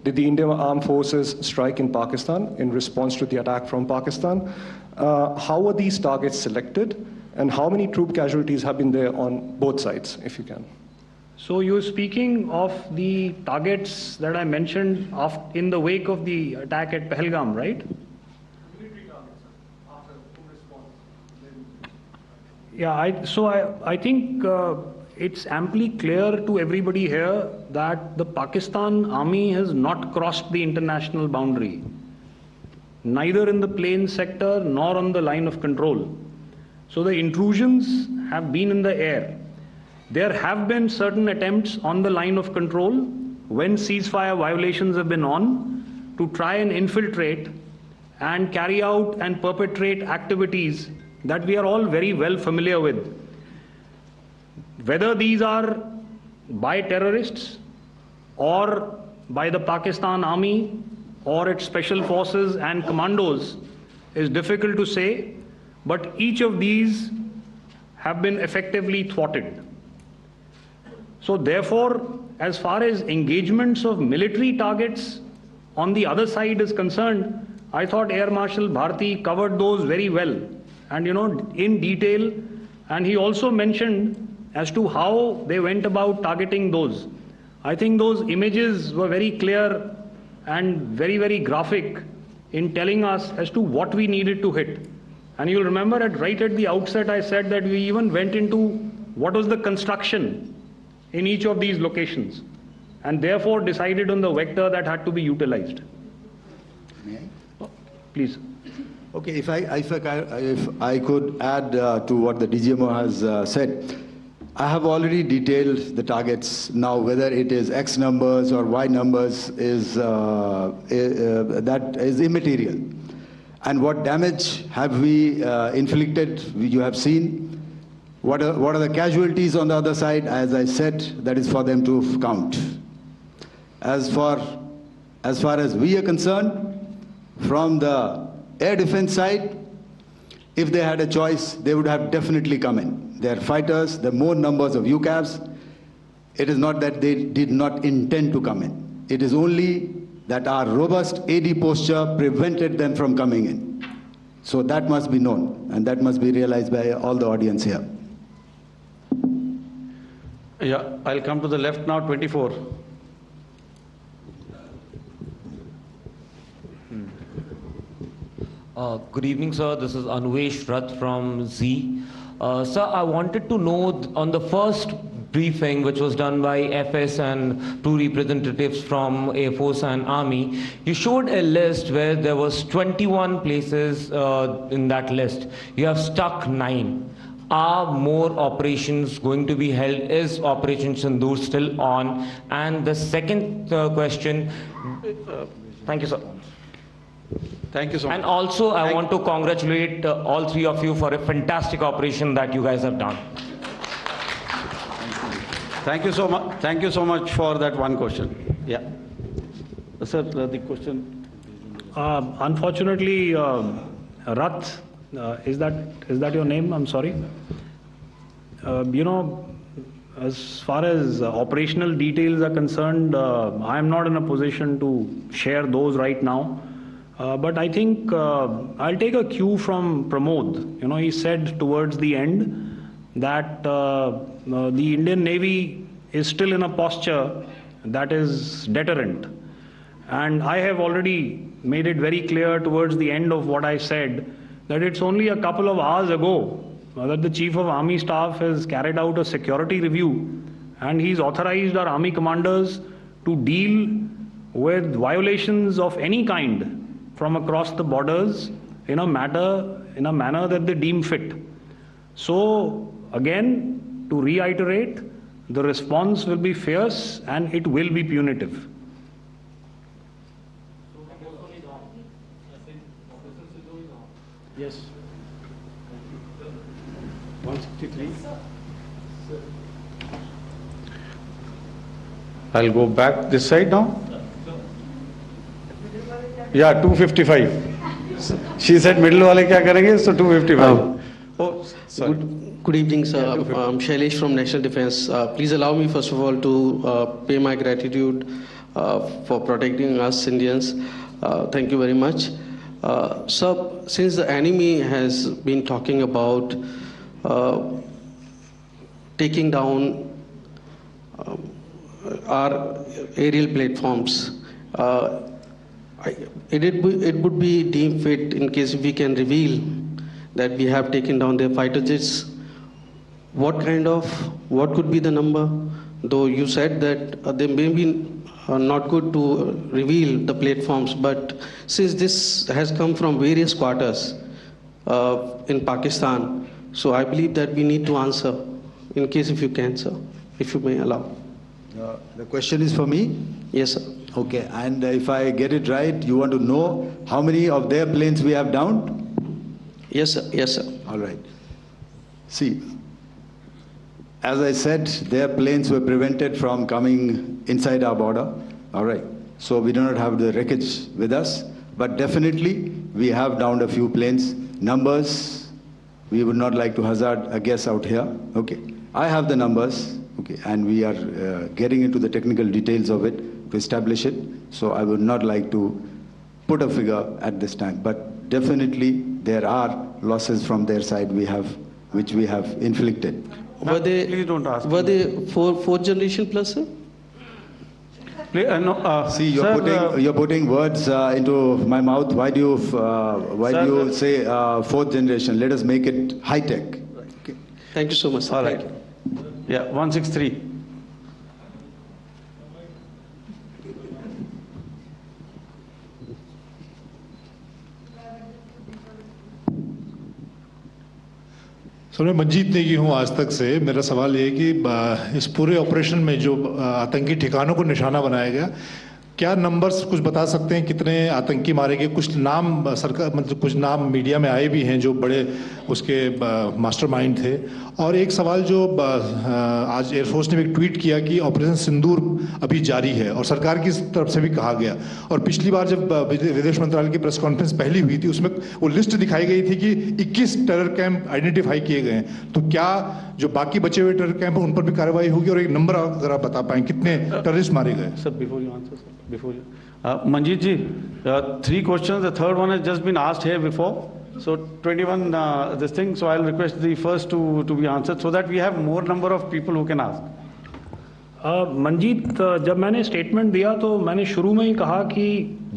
did the Indian Armed Forces strike in Pakistan in response to the attack from Pakistan? How were these targets selected? And how many troop casualties have been there on both sides, if you can? So you're speaking of the targets that I mentioned in the wake of the attack at Pahalgam, right? Military targets, after response. Yeah, I think it's amply clear to everybody here that the Pakistan Army has not crossed the international boundary, neither in the plain sector nor on the line of control. So the intrusions have been in the air. There have been certain attempts on the line of control when ceasefire violations have been on to try and infiltrate and carry out and perpetrate activities that we are all very well familiar with. Whether these are by terrorists or by the Pakistan Army or its special forces and commandos is difficult to say, but each of these have been effectively thwarted. So therefore, as far as engagements of military targets on the other side is concerned, I thought Air Marshal Bharati covered those very well and in detail, and he also mentioned as to how they went about targeting those. I think those images were very clear and very, very graphic in telling us as to what we needed to hit. And you'll remember right at the outset I said that we even went into what was the construction in each of these locations, and therefore decided on the vector that had to be utilized. Please. Okay, if I could add to what the DGMO has said, I have already detailed the targets. Now, whether it is X numbers or Y numbers is that is immaterial. And what damage have we inflicted? You have seen. What are the casualties on the other side? As I said, that is for them to count. As far as we are concerned, from the air defense side, if they had a choice, they would have definitely come in. They are fighters, there are more numbers of UCAVs. It is not that they did not intend to come in. It is only that our robust AD posture prevented them from coming in. So that must be known, and that must be realized by all the audience here. Yeah, I'll come to the left now, 24. Good evening, sir. This is Anuvesh Rath from Z. Sir, I wanted to know on the first briefing, which was done by FS and two representatives from Air Force and Army, you showed a list where there was 21 places in that list. You have stuck 9. Are more operations going to be held? Is Operation Sindoor still on? And the second question, thank you, sir. Thank you so much. And also, I want to congratulate all three of you for a fantastic operation that you guys have done. Thank you so much. Thank you so much for that one question. Yeah. Sir, the question. Unfortunately, Rath, is that your name? I'm sorry. You know, as far as operational details are concerned, I am not in a position to share those right now. But I think I'll take a cue from Pramod. You know, he said towards the end that the Indian Navy is still in a posture that is deterrent. And I have already made it very clear towards the end of what I said that it's only a couple of hours ago that the Chief of Army Staff has carried out a security review, and he's authorized our Army commanders to deal with violations of any kind from across the borders in a manner that they deem fit. So again, to reiterate, the response will be fierce and it will be punitive. Yes. 163. I'll go back this side now. Yeah, 255. She said middle wale kya karenge, so 255. Oh, sorry. Good evening, sir. I'm Shailesh from National Defense. Please allow me, first of all, to pay my gratitude for protecting us Indians. Thank you very much. Sir, since the enemy has been talking about taking down our aerial platforms, it would be deemed fit in case we can reveal that we have taken down their fighter jets. What could be the number? Though you said that they may be not good to reveal the platforms, but since this has come from various quarters in Pakistan, so I believe that we need to answer, in case if you can, sir, if you may allow. The question is for me? Yes, sir. Okay, and if I get it right, you want to know how many of their planes we have downed? Yes, sir. Yes, sir. All right. See, as I said, their planes were prevented from coming inside our border. All right. So we do not have the wreckage with us, but definitely we have downed a few planes. Numbers, we would not like to hazard a guess out here. Okay. I have the numbers. Okay, and we are getting into the technical details of it to establish it. So I would not like to put a figure at this time, but definitely there are losses from their side which we have inflicted. Were they, please don't ask. Were they fourth generation plus, sir? See, you're putting words into my mouth. Why do you say fourth generation? Let us make it high tech. Okay. Thank you so much, sir. All right. Yeah, 163. Sir मैं मंजीत नेगी हूँ आज तक से। मेरा सवाल ये है कि इस पूरे ऑपरेशन में जो आतंकी ठिकानों को निशाना बनाया गया, क्या नंबर्स कुछ बता सकते हैं कितने आतंकी मारे गए? कुछ नाम सरकार मतलब कुछ नाम मीडिया में आए भी हैं जो बड़े उसके मास्टरमाइंड थे। और एक सवाल जो आज एयरफोर्स ने भी एक ट्वीट किया कि ऑपरेशन सिंदूर अभी जारी है और सरकार की तरफ से भी कहा गया। और पिछली बार जब विदेश मंत्रालय की प्रेस कॉन्फ्रेंस पहली हुई थी उसमें वो लिस्ट दिखाई गई थी कि 21 टेरर कैंप आइडेंटिफाई किए गए हैं। तो क्या जो बाकी बचे हुए टेरर कैंप हैं उन पर भी कार्रवाई होगी? और एक नंबर अगर आप बता पाएं कितने टेररिस्ट मारे गए? Sir, before you answer, sir, before you. Manjeet ji, 3 questions. The third one has just been asked here before. So 21 this thing. So I'll request the first to be answered so that we have more number of people who can ask. Manjeet, जब मैंने statement दिया तो मैंने शुरू में ही कहा कि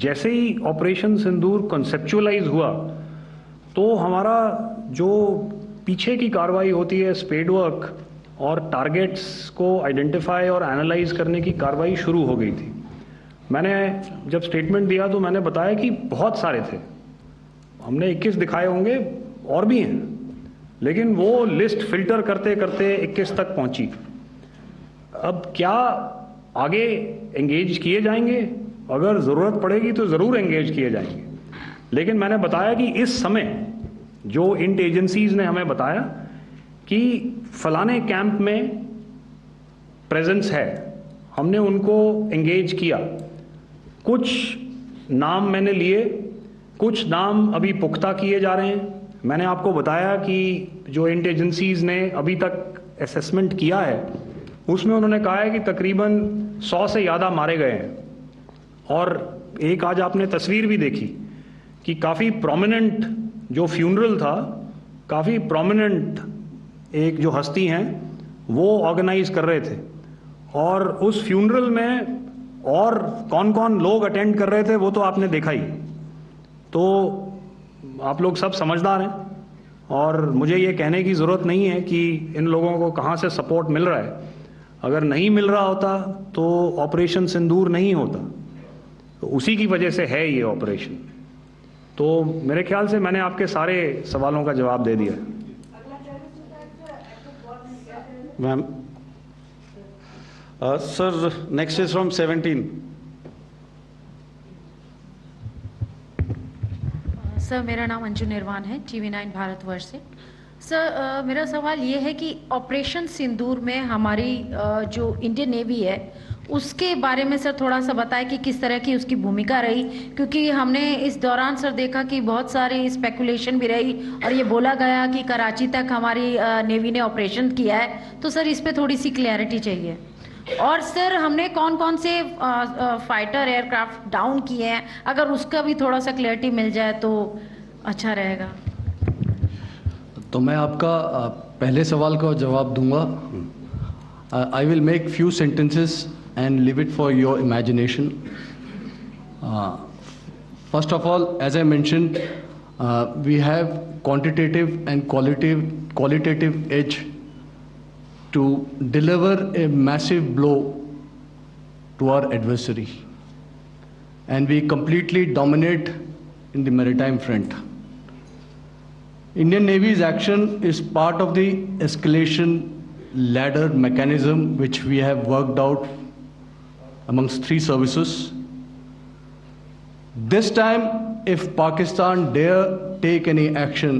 जैसे ही ऑपरेशन सिंदूर कॉन्सेप्चुअलाइज हुआ तो हमारा जो पीछे की कार्रवाई होती है स्पेड वर्क और टारगेट्स को आइडेंटिफाई और एनालाइज करने की कार्रवाई शुरू हो गई थी। मैंने जब स्टेटमेंट दिया तो मैंने बताया कि बहुत सारे थे, हमने 21 दिखाए होंगे और भी हैं, लेकिन वो लिस्ट फिल्टर करते करते 21 तक पहुंची। अब क्या आगे एंगेज किए जाएंगे? अगर ज़रूरत पड़ेगी तो ज़रूर एंगेज किए जाएंगे, लेकिन मैंने बताया कि इस समय जो इंट एजेंसीज ने हमें बताया कि फलाने कैंप में प्रेजेंस है, हमने उनको एंगेज किया। कुछ नाम मैंने लिए, कुछ नाम अभी पुख्ता किए जा रहे हैं। मैंने आपको बताया कि जो इंट एजेंसीज ने अभी तक असेसमेंट किया है उसमें उन्होंने कहा है कि तकरीबन 100 से ज़्यादा मारे गए हैं। और एक आज आपने तस्वीर भी देखी कि काफ़ी प्रोमिनेंट जो फ्यूनरल था, काफ़ी प्रोमिनेंट एक जो हस्ती हैं वो ऑर्गेनाइज कर रहे थे, और उस फ्यूनरल में और कौन कौन लोग अटेंड कर रहे थे वो तो आपने देखा ही। तो आप लोग सब समझदार हैं और मुझे ये कहने की ज़रूरत नहीं है कि इन लोगों को कहाँ से सपोर्ट मिल रहा है। अगर नहीं मिल रहा होता तो ऑपरेशन सिंदूर नहीं होता, तो उसी की वजह से है ये ऑपरेशन। तो मेरे ख्याल से मैंने आपके सारे सवालों का जवाब दे दिया है। Ma'am, sir next is from 17। Sir मेरा नाम अंजू निर्वाण है, TV9 भारतवर्ष से। सर मेरा सवाल ये है कि ऑपरेशन सिंदूर में हमारी जो इंडियन नेवी है उसके बारे में सर थोड़ा सा बताएं कि किस तरह की उसकी भूमिका रही, क्योंकि हमने इस दौरान सर देखा कि बहुत सारी स्पेकुलेशन भी रही और ये बोला गया कि कराची तक हमारी नेवी ने ऑपरेशन किया है। तो सर इस पे थोड़ी सी क्लैरिटी चाहिए। और सर हमने कौन कौन से फाइटर एयरक्राफ्ट डाउन किए हैं, अगर उसका भी थोड़ा सा क्लैरिटी मिल जाए तो अच्छा रहेगा। तो मैं आपका पहले सवाल का जवाब दूंगा। I will make few sentences and leave it for your imagination. First of all, as I mentioned, we have quantitative and qualitative edge to deliver a massive blow to our adversary, and we completely dominate in the maritime front. Indian Navy's action is part of the escalation ladder mechanism which we have worked out amongst 3 services. This time, if Pakistan dare take any action,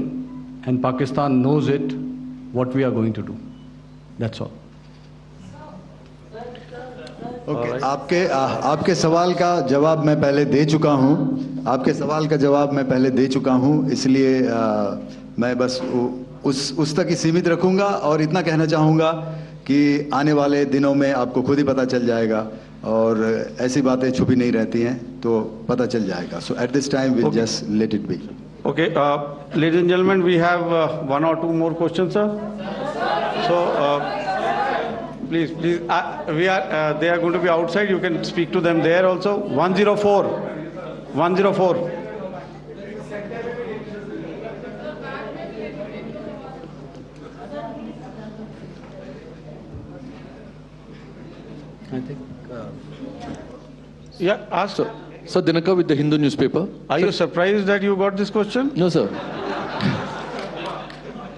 and Pakistan knows it, what we are going to do. That's all. Okay. आपके सवाल का जवाब मैं पहले दे चुका हूं। आपके सवाल का जवाब मैं पहले दे चुका हूं, इसलिए मैं बस उस तक ही सीमित रखूंगा और इतना कहना चाहूंगा कि आने वाले दिनों में आपको खुद ही पता चल जाएगा और ऐसी बातें छुपी नहीं रहती हैं, तो पता चल जाएगा। So at this time we'll just let it be. Okay, ladies and gentlemen, we have 1 or 2 more questions, sir. So please. They are going to be outside. You can speak to them there also. 104. 104. I think. Yeah, ask. So Dinaka with the Hindu newspaper. Are you surprised that you got this question? No, sir.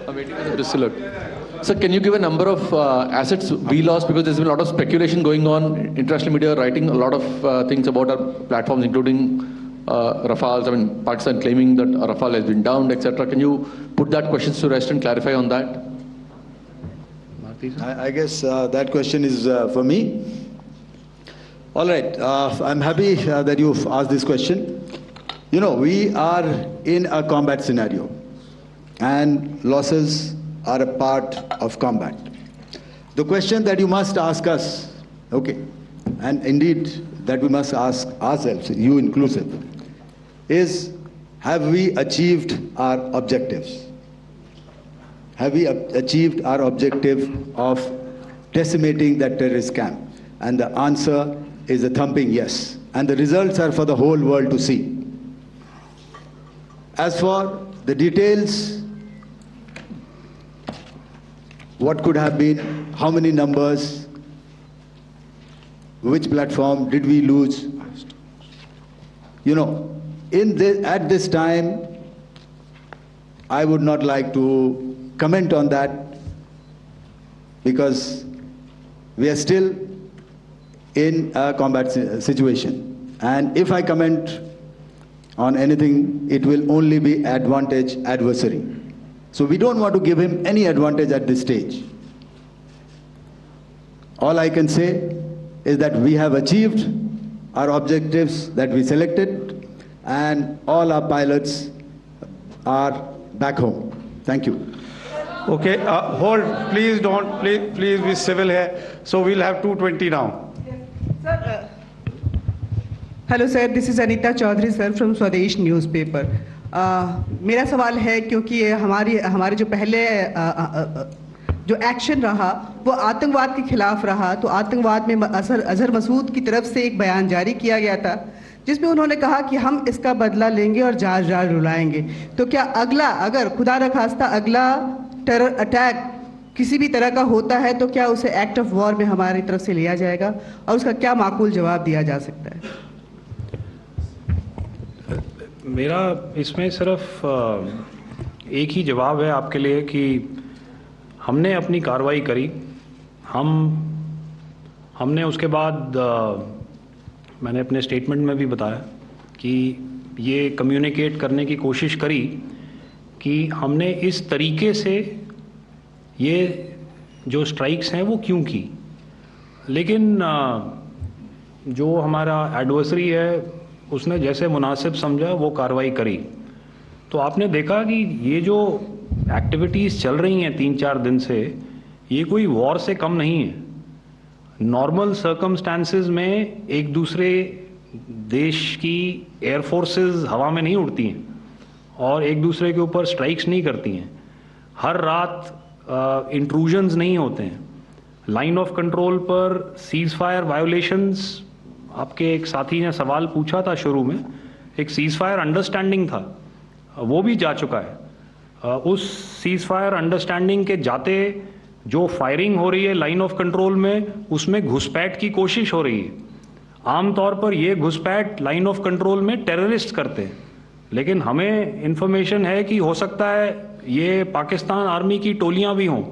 I'm waiting for the press alert. Sir, can you give a number of assets we lost, because there's been a lot of speculation going on, international media writing a lot of things about our platforms, including Rafales. I mean, Pakistan claiming that Rafale has been downed, etc. Can you put that question to rest and clarify on that? I guess that question is for me. All right, I'm happy that you've asked this question. You know, we are in a combat scenario, and losses are a part of combat. The question that you must ask us, okay, and indeed that we must ask ourselves, you inclusive, is have we achieved our objectives? Have we achieved our objective of decimating that terrorist camp? And the answer is a thumping yes. And the results are for the whole world to see. As for the details, what could have been, how many numbers, which platform did we lose? You know, at this time, I would not like to comment on that, because we are still in a combat situation. And if I comment on anything, it will only be advantage adversary. So we don't want to give him any advantage at this stage. All I can say is that we have achieved our objectives that we selected, and all our pilots are back home. Thank you. Okay, hold. Please don't. Please be civil here. So we'll have 220 now. Sir, hello sir, this is Anita Chaudhary sir from Swadesh newspaper. मेरा सवाल है, क्योंकि हमारे जो पहले जो action रहा वो आतंकवाद के खिलाफ रहा, तो आतंकवाद में अजहर मसूद की तरफ से एक बयान जारी किया गया था जिसमें उन्होंने कहा कि हम इसका बदला लेंगे और जहाज रुलाएंगे। तो क्या अगला, अगर खुदा न खास्ता अगला टेरर अटैक किसी भी तरह का होता है, तो क्या उसे एक्ट ऑफ वॉर में हमारी तरफ से लिया जाएगा और उसका क्या माकूल जवाब दिया जा सकता है? मेरा इसमें सिर्फ एक ही जवाब है आपके लिए कि हमने अपनी कार्रवाई करी। हमने उसके बाद मैंने अपने स्टेटमेंट में भी बताया कि ये कम्युनिकेट करने की कोशिश करी कि हमने इस तरीके से ये जो स्ट्राइक्स हैं वो क्यों की। लेकिन जो हमारा एडवर्सरी है उसने जैसे मुनासिब समझा वो कार्रवाई करी। तो आपने देखा कि ये जो एक्टिविटीज़ चल रही हैं 3-4 दिन से, ये कोई वॉर से कम नहीं है। नॉर्मल सर्कमस्टांसेस में एक दूसरे देश की एयर फोर्सेस हवा में नहीं उड़ती हैं और एक दूसरे के ऊपर स्ट्राइक्स नहीं करती हैं। हर रात इंट्रूजन्स नहीं होते हैं। लाइन ऑफ कंट्रोल पर सीज फायर वायोलेशंस, आपके एक साथी ने सवाल पूछा था शुरू में, एक सीज फायर अंडरस्टैंडिंग था, वो भी जा चुका है। उस सीज फायर अंडरस्टैंडिंग के जाते जो फायरिंग हो रही है लाइन ऑफ कंट्रोल में, उसमें घुसपैठ की कोशिश हो रही है। आमतौर पर ये घुसपैठ लाइन ऑफ कंट्रोल में टेररिस्ट करते हैं, लेकिन हमें इन्फॉर्मेशन है कि हो सकता है ये पाकिस्तान आर्मी की टोलियां भी हों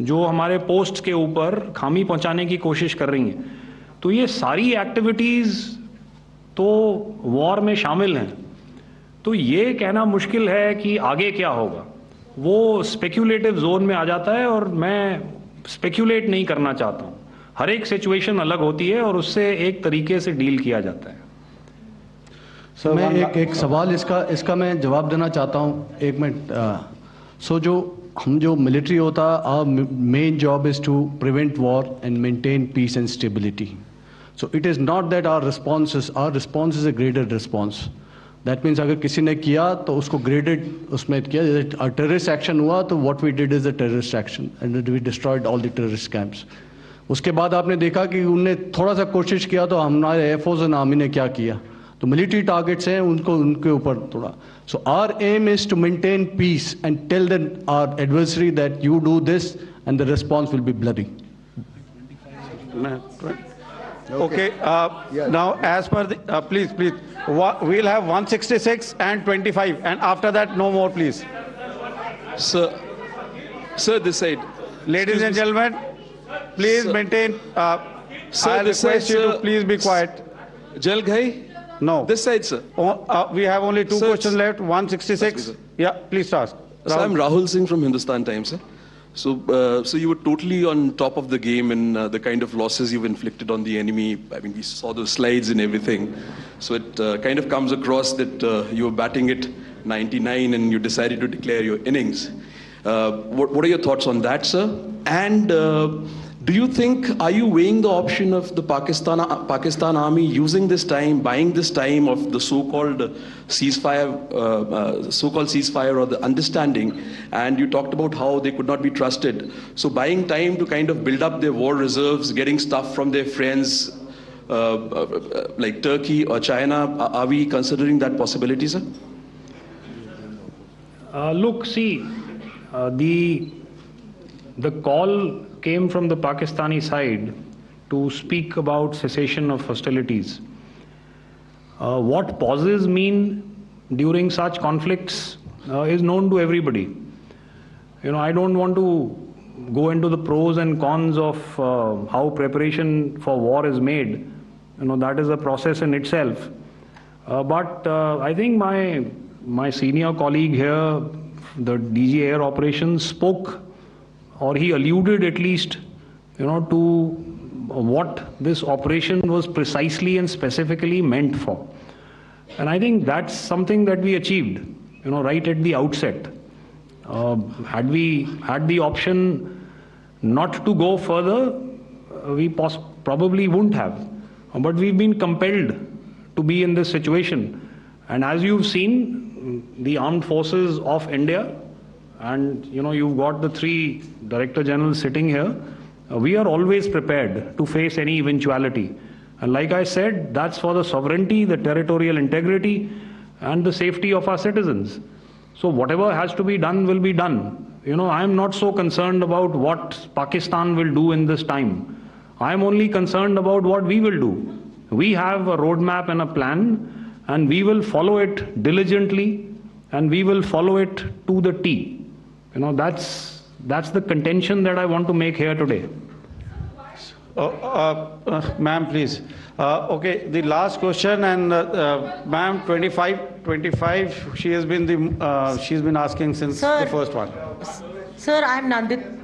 जो हमारे पोस्ट के ऊपर खामी पहुंचाने की कोशिश कर रही हैं। तो ये सारी एक्टिविटीज़ तो वॉर में शामिल हैं। तो ये कहना मुश्किल है कि आगे क्या होगा, वो स्पेक्यूलेटिव जोन में आ जाता है और मैं स्पेक्यूलेट नहीं करना चाहता हूँ। हर एक सिचुएशन अलग होती है और उससे एक तरीके से डील किया जाता है। सर मैं एक सवाल इसका मैं जवाब देना चाहता हूँ, 1 मिनट। जो मिलिट्री होता, our main job is to prevent war and maintain peace and stability. So it is not that our response is a graded response. That means अगर किसी ने किया तो उसको graded उसमें किया, जैसे terrorist action हुआ तो what we did is a terrorist action and we destroyed all the terrorist camps. उसके बाद आपने देखा कि उनने थोड़ा सा कोशिश किया तो हमारे एयरफोर्स एंड आर्मी ने क्या किया, तो मिलिट्री टारगेट्स हैं उनको उनके ऊपर थोड़ा. So our aim is to maintain peace and tell the our adversary that you do this and the response will be bloody. Okay, now as per the, please, we'll have 166 and 25, and after that, no more, please. Sir, this side. Ladies and gentlemen, please maintain, sir, I this side, request you to please be quiet. Jal Ghai? No. This side, sir. We have only two Sir, questions left, 166. Yeah, please ask. Sir, I'm Rahul Singh from Hindustan Times, sir. So you were totally on top of the game in the kind of losses you've inflicted on the enemy. I mean, we saw those slides and everything. So it kind of comes across that you were batting it 99 and you decided to declare your innings. What are your thoughts on that, sir? And do you think, are you weighing the option of the Pakistan army using this time, buying this time of the so-called ceasefire or the understanding? And you talked about how they could not be trusted. So buying time to kind of build up their war reserves, getting stuff from their friends like Turkey or China, are we considering that possibility, sir? Look, see, the call came from the Pakistani side to speak about cessation of hostilities. What pauses mean during such conflicts is known to everybody. You know, I don't want to go into the pros and cons of how preparation for war is made. You know, that is a process in itself. But I think my senior colleague here, the DG Air Operations, spoke, or he alluded at least, you know, to what this operation was precisely and specifically meant for. And I think that's something that we achieved, you know, right at the outset. Had we had the option not to go further, we probably wouldn't have. But we've been compelled to be in this situation. And as you've seen, the armed forces of India, and you know, you've got the three Director Generals sitting here, we are always prepared to face any eventuality. And like I said, that's for the sovereignty, the territorial integrity, and the safety of our citizens. So whatever has to be done will be done. You know, I'm not so concerned about what Pakistan will do in this time. I'm only concerned about what we will do. We have a roadmap and a plan, and we will follow it diligently, and we will follow it to the T. You know, that's the contention that I want to make here today. Ma'am, please. Okay, the last question, and ma'am, 25. She's been asking since the first one. Sir, I'm Nandita.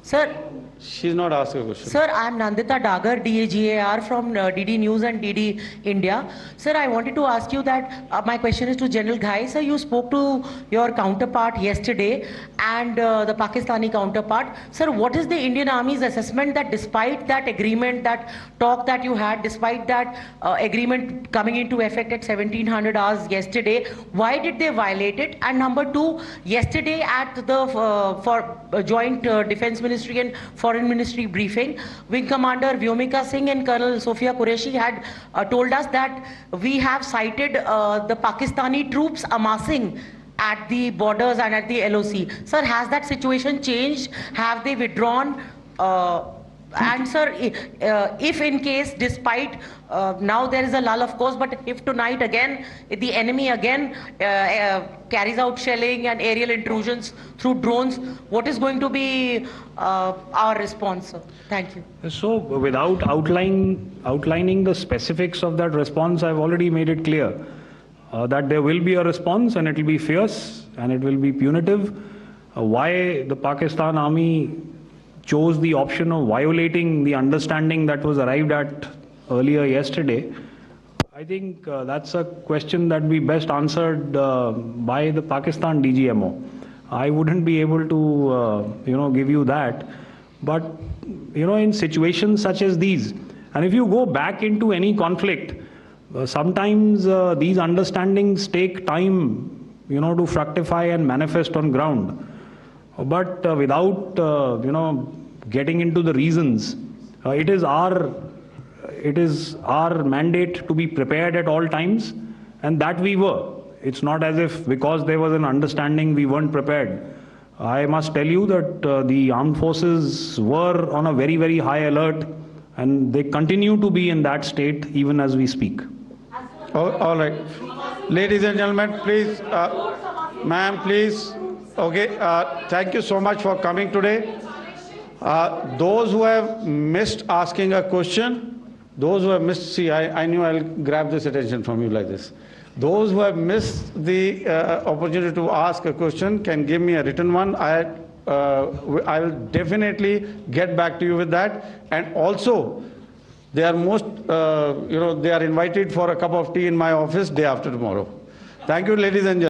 Sir. She's not asking a question. Sir, I'm Nandita Dagar, DAGAR from DD News and DD India. Sir, I wanted to ask you that my question is to General Ghai. Sir, you spoke to your counterpart yesterday and the Pakistani counterpart. Sir, what is the Indian Army's assessment that despite that agreement, that talk that you had, despite that agreement coming into effect at 1700 hours yesterday, why did they violate it? And number two, yesterday at the Joint Defense Ministry and Foreign Ministry briefing, Wing Commander Vyomika Singh and Colonel Sophia Qureshi had told us that we have cited the Pakistani troops amassing at the borders and at the LOC. Sir, has that situation changed? Have they withdrawn? And sir, if in case, despite now there is a lull, of course, but if tonight again the enemy again carries out shelling and aerial intrusions through drones, what is going to be our response, sir? Thank you. So without outlining the specifics of that response, I've already made it clear that there will be a response, and it will be fierce and it will be punitive. Why the Pakistan Army chose the option of violating the understanding that was arrived at earlier yesterday, I think that's a question that we best answered by the Pakistan DGMO. I wouldn't be able to, give you that. But, in situations such as these, and if you go back into any conflict, sometimes these understandings take time, to fructify and manifest on ground. But without, getting into the reasons. It is our mandate to be prepared at all times, and that we were. It's not as if because there was an understanding we weren't prepared. I must tell you that the armed forces were on a very, very high alert, and they continue to be in that state even as we speak. All right. Ladies and gentlemen, please, ma'am, please. Okay, thank you so much for coming today. Those who have missed asking a question, those who have missed, see, I knew I'll grab this attention from you like this. Those who have missed the opportunity to ask a question can give me a written one. I will definitely get back to you with that. And also, they are they are invited for a cup of tea in my office day after tomorrow. Thank you, ladies and gentlemen.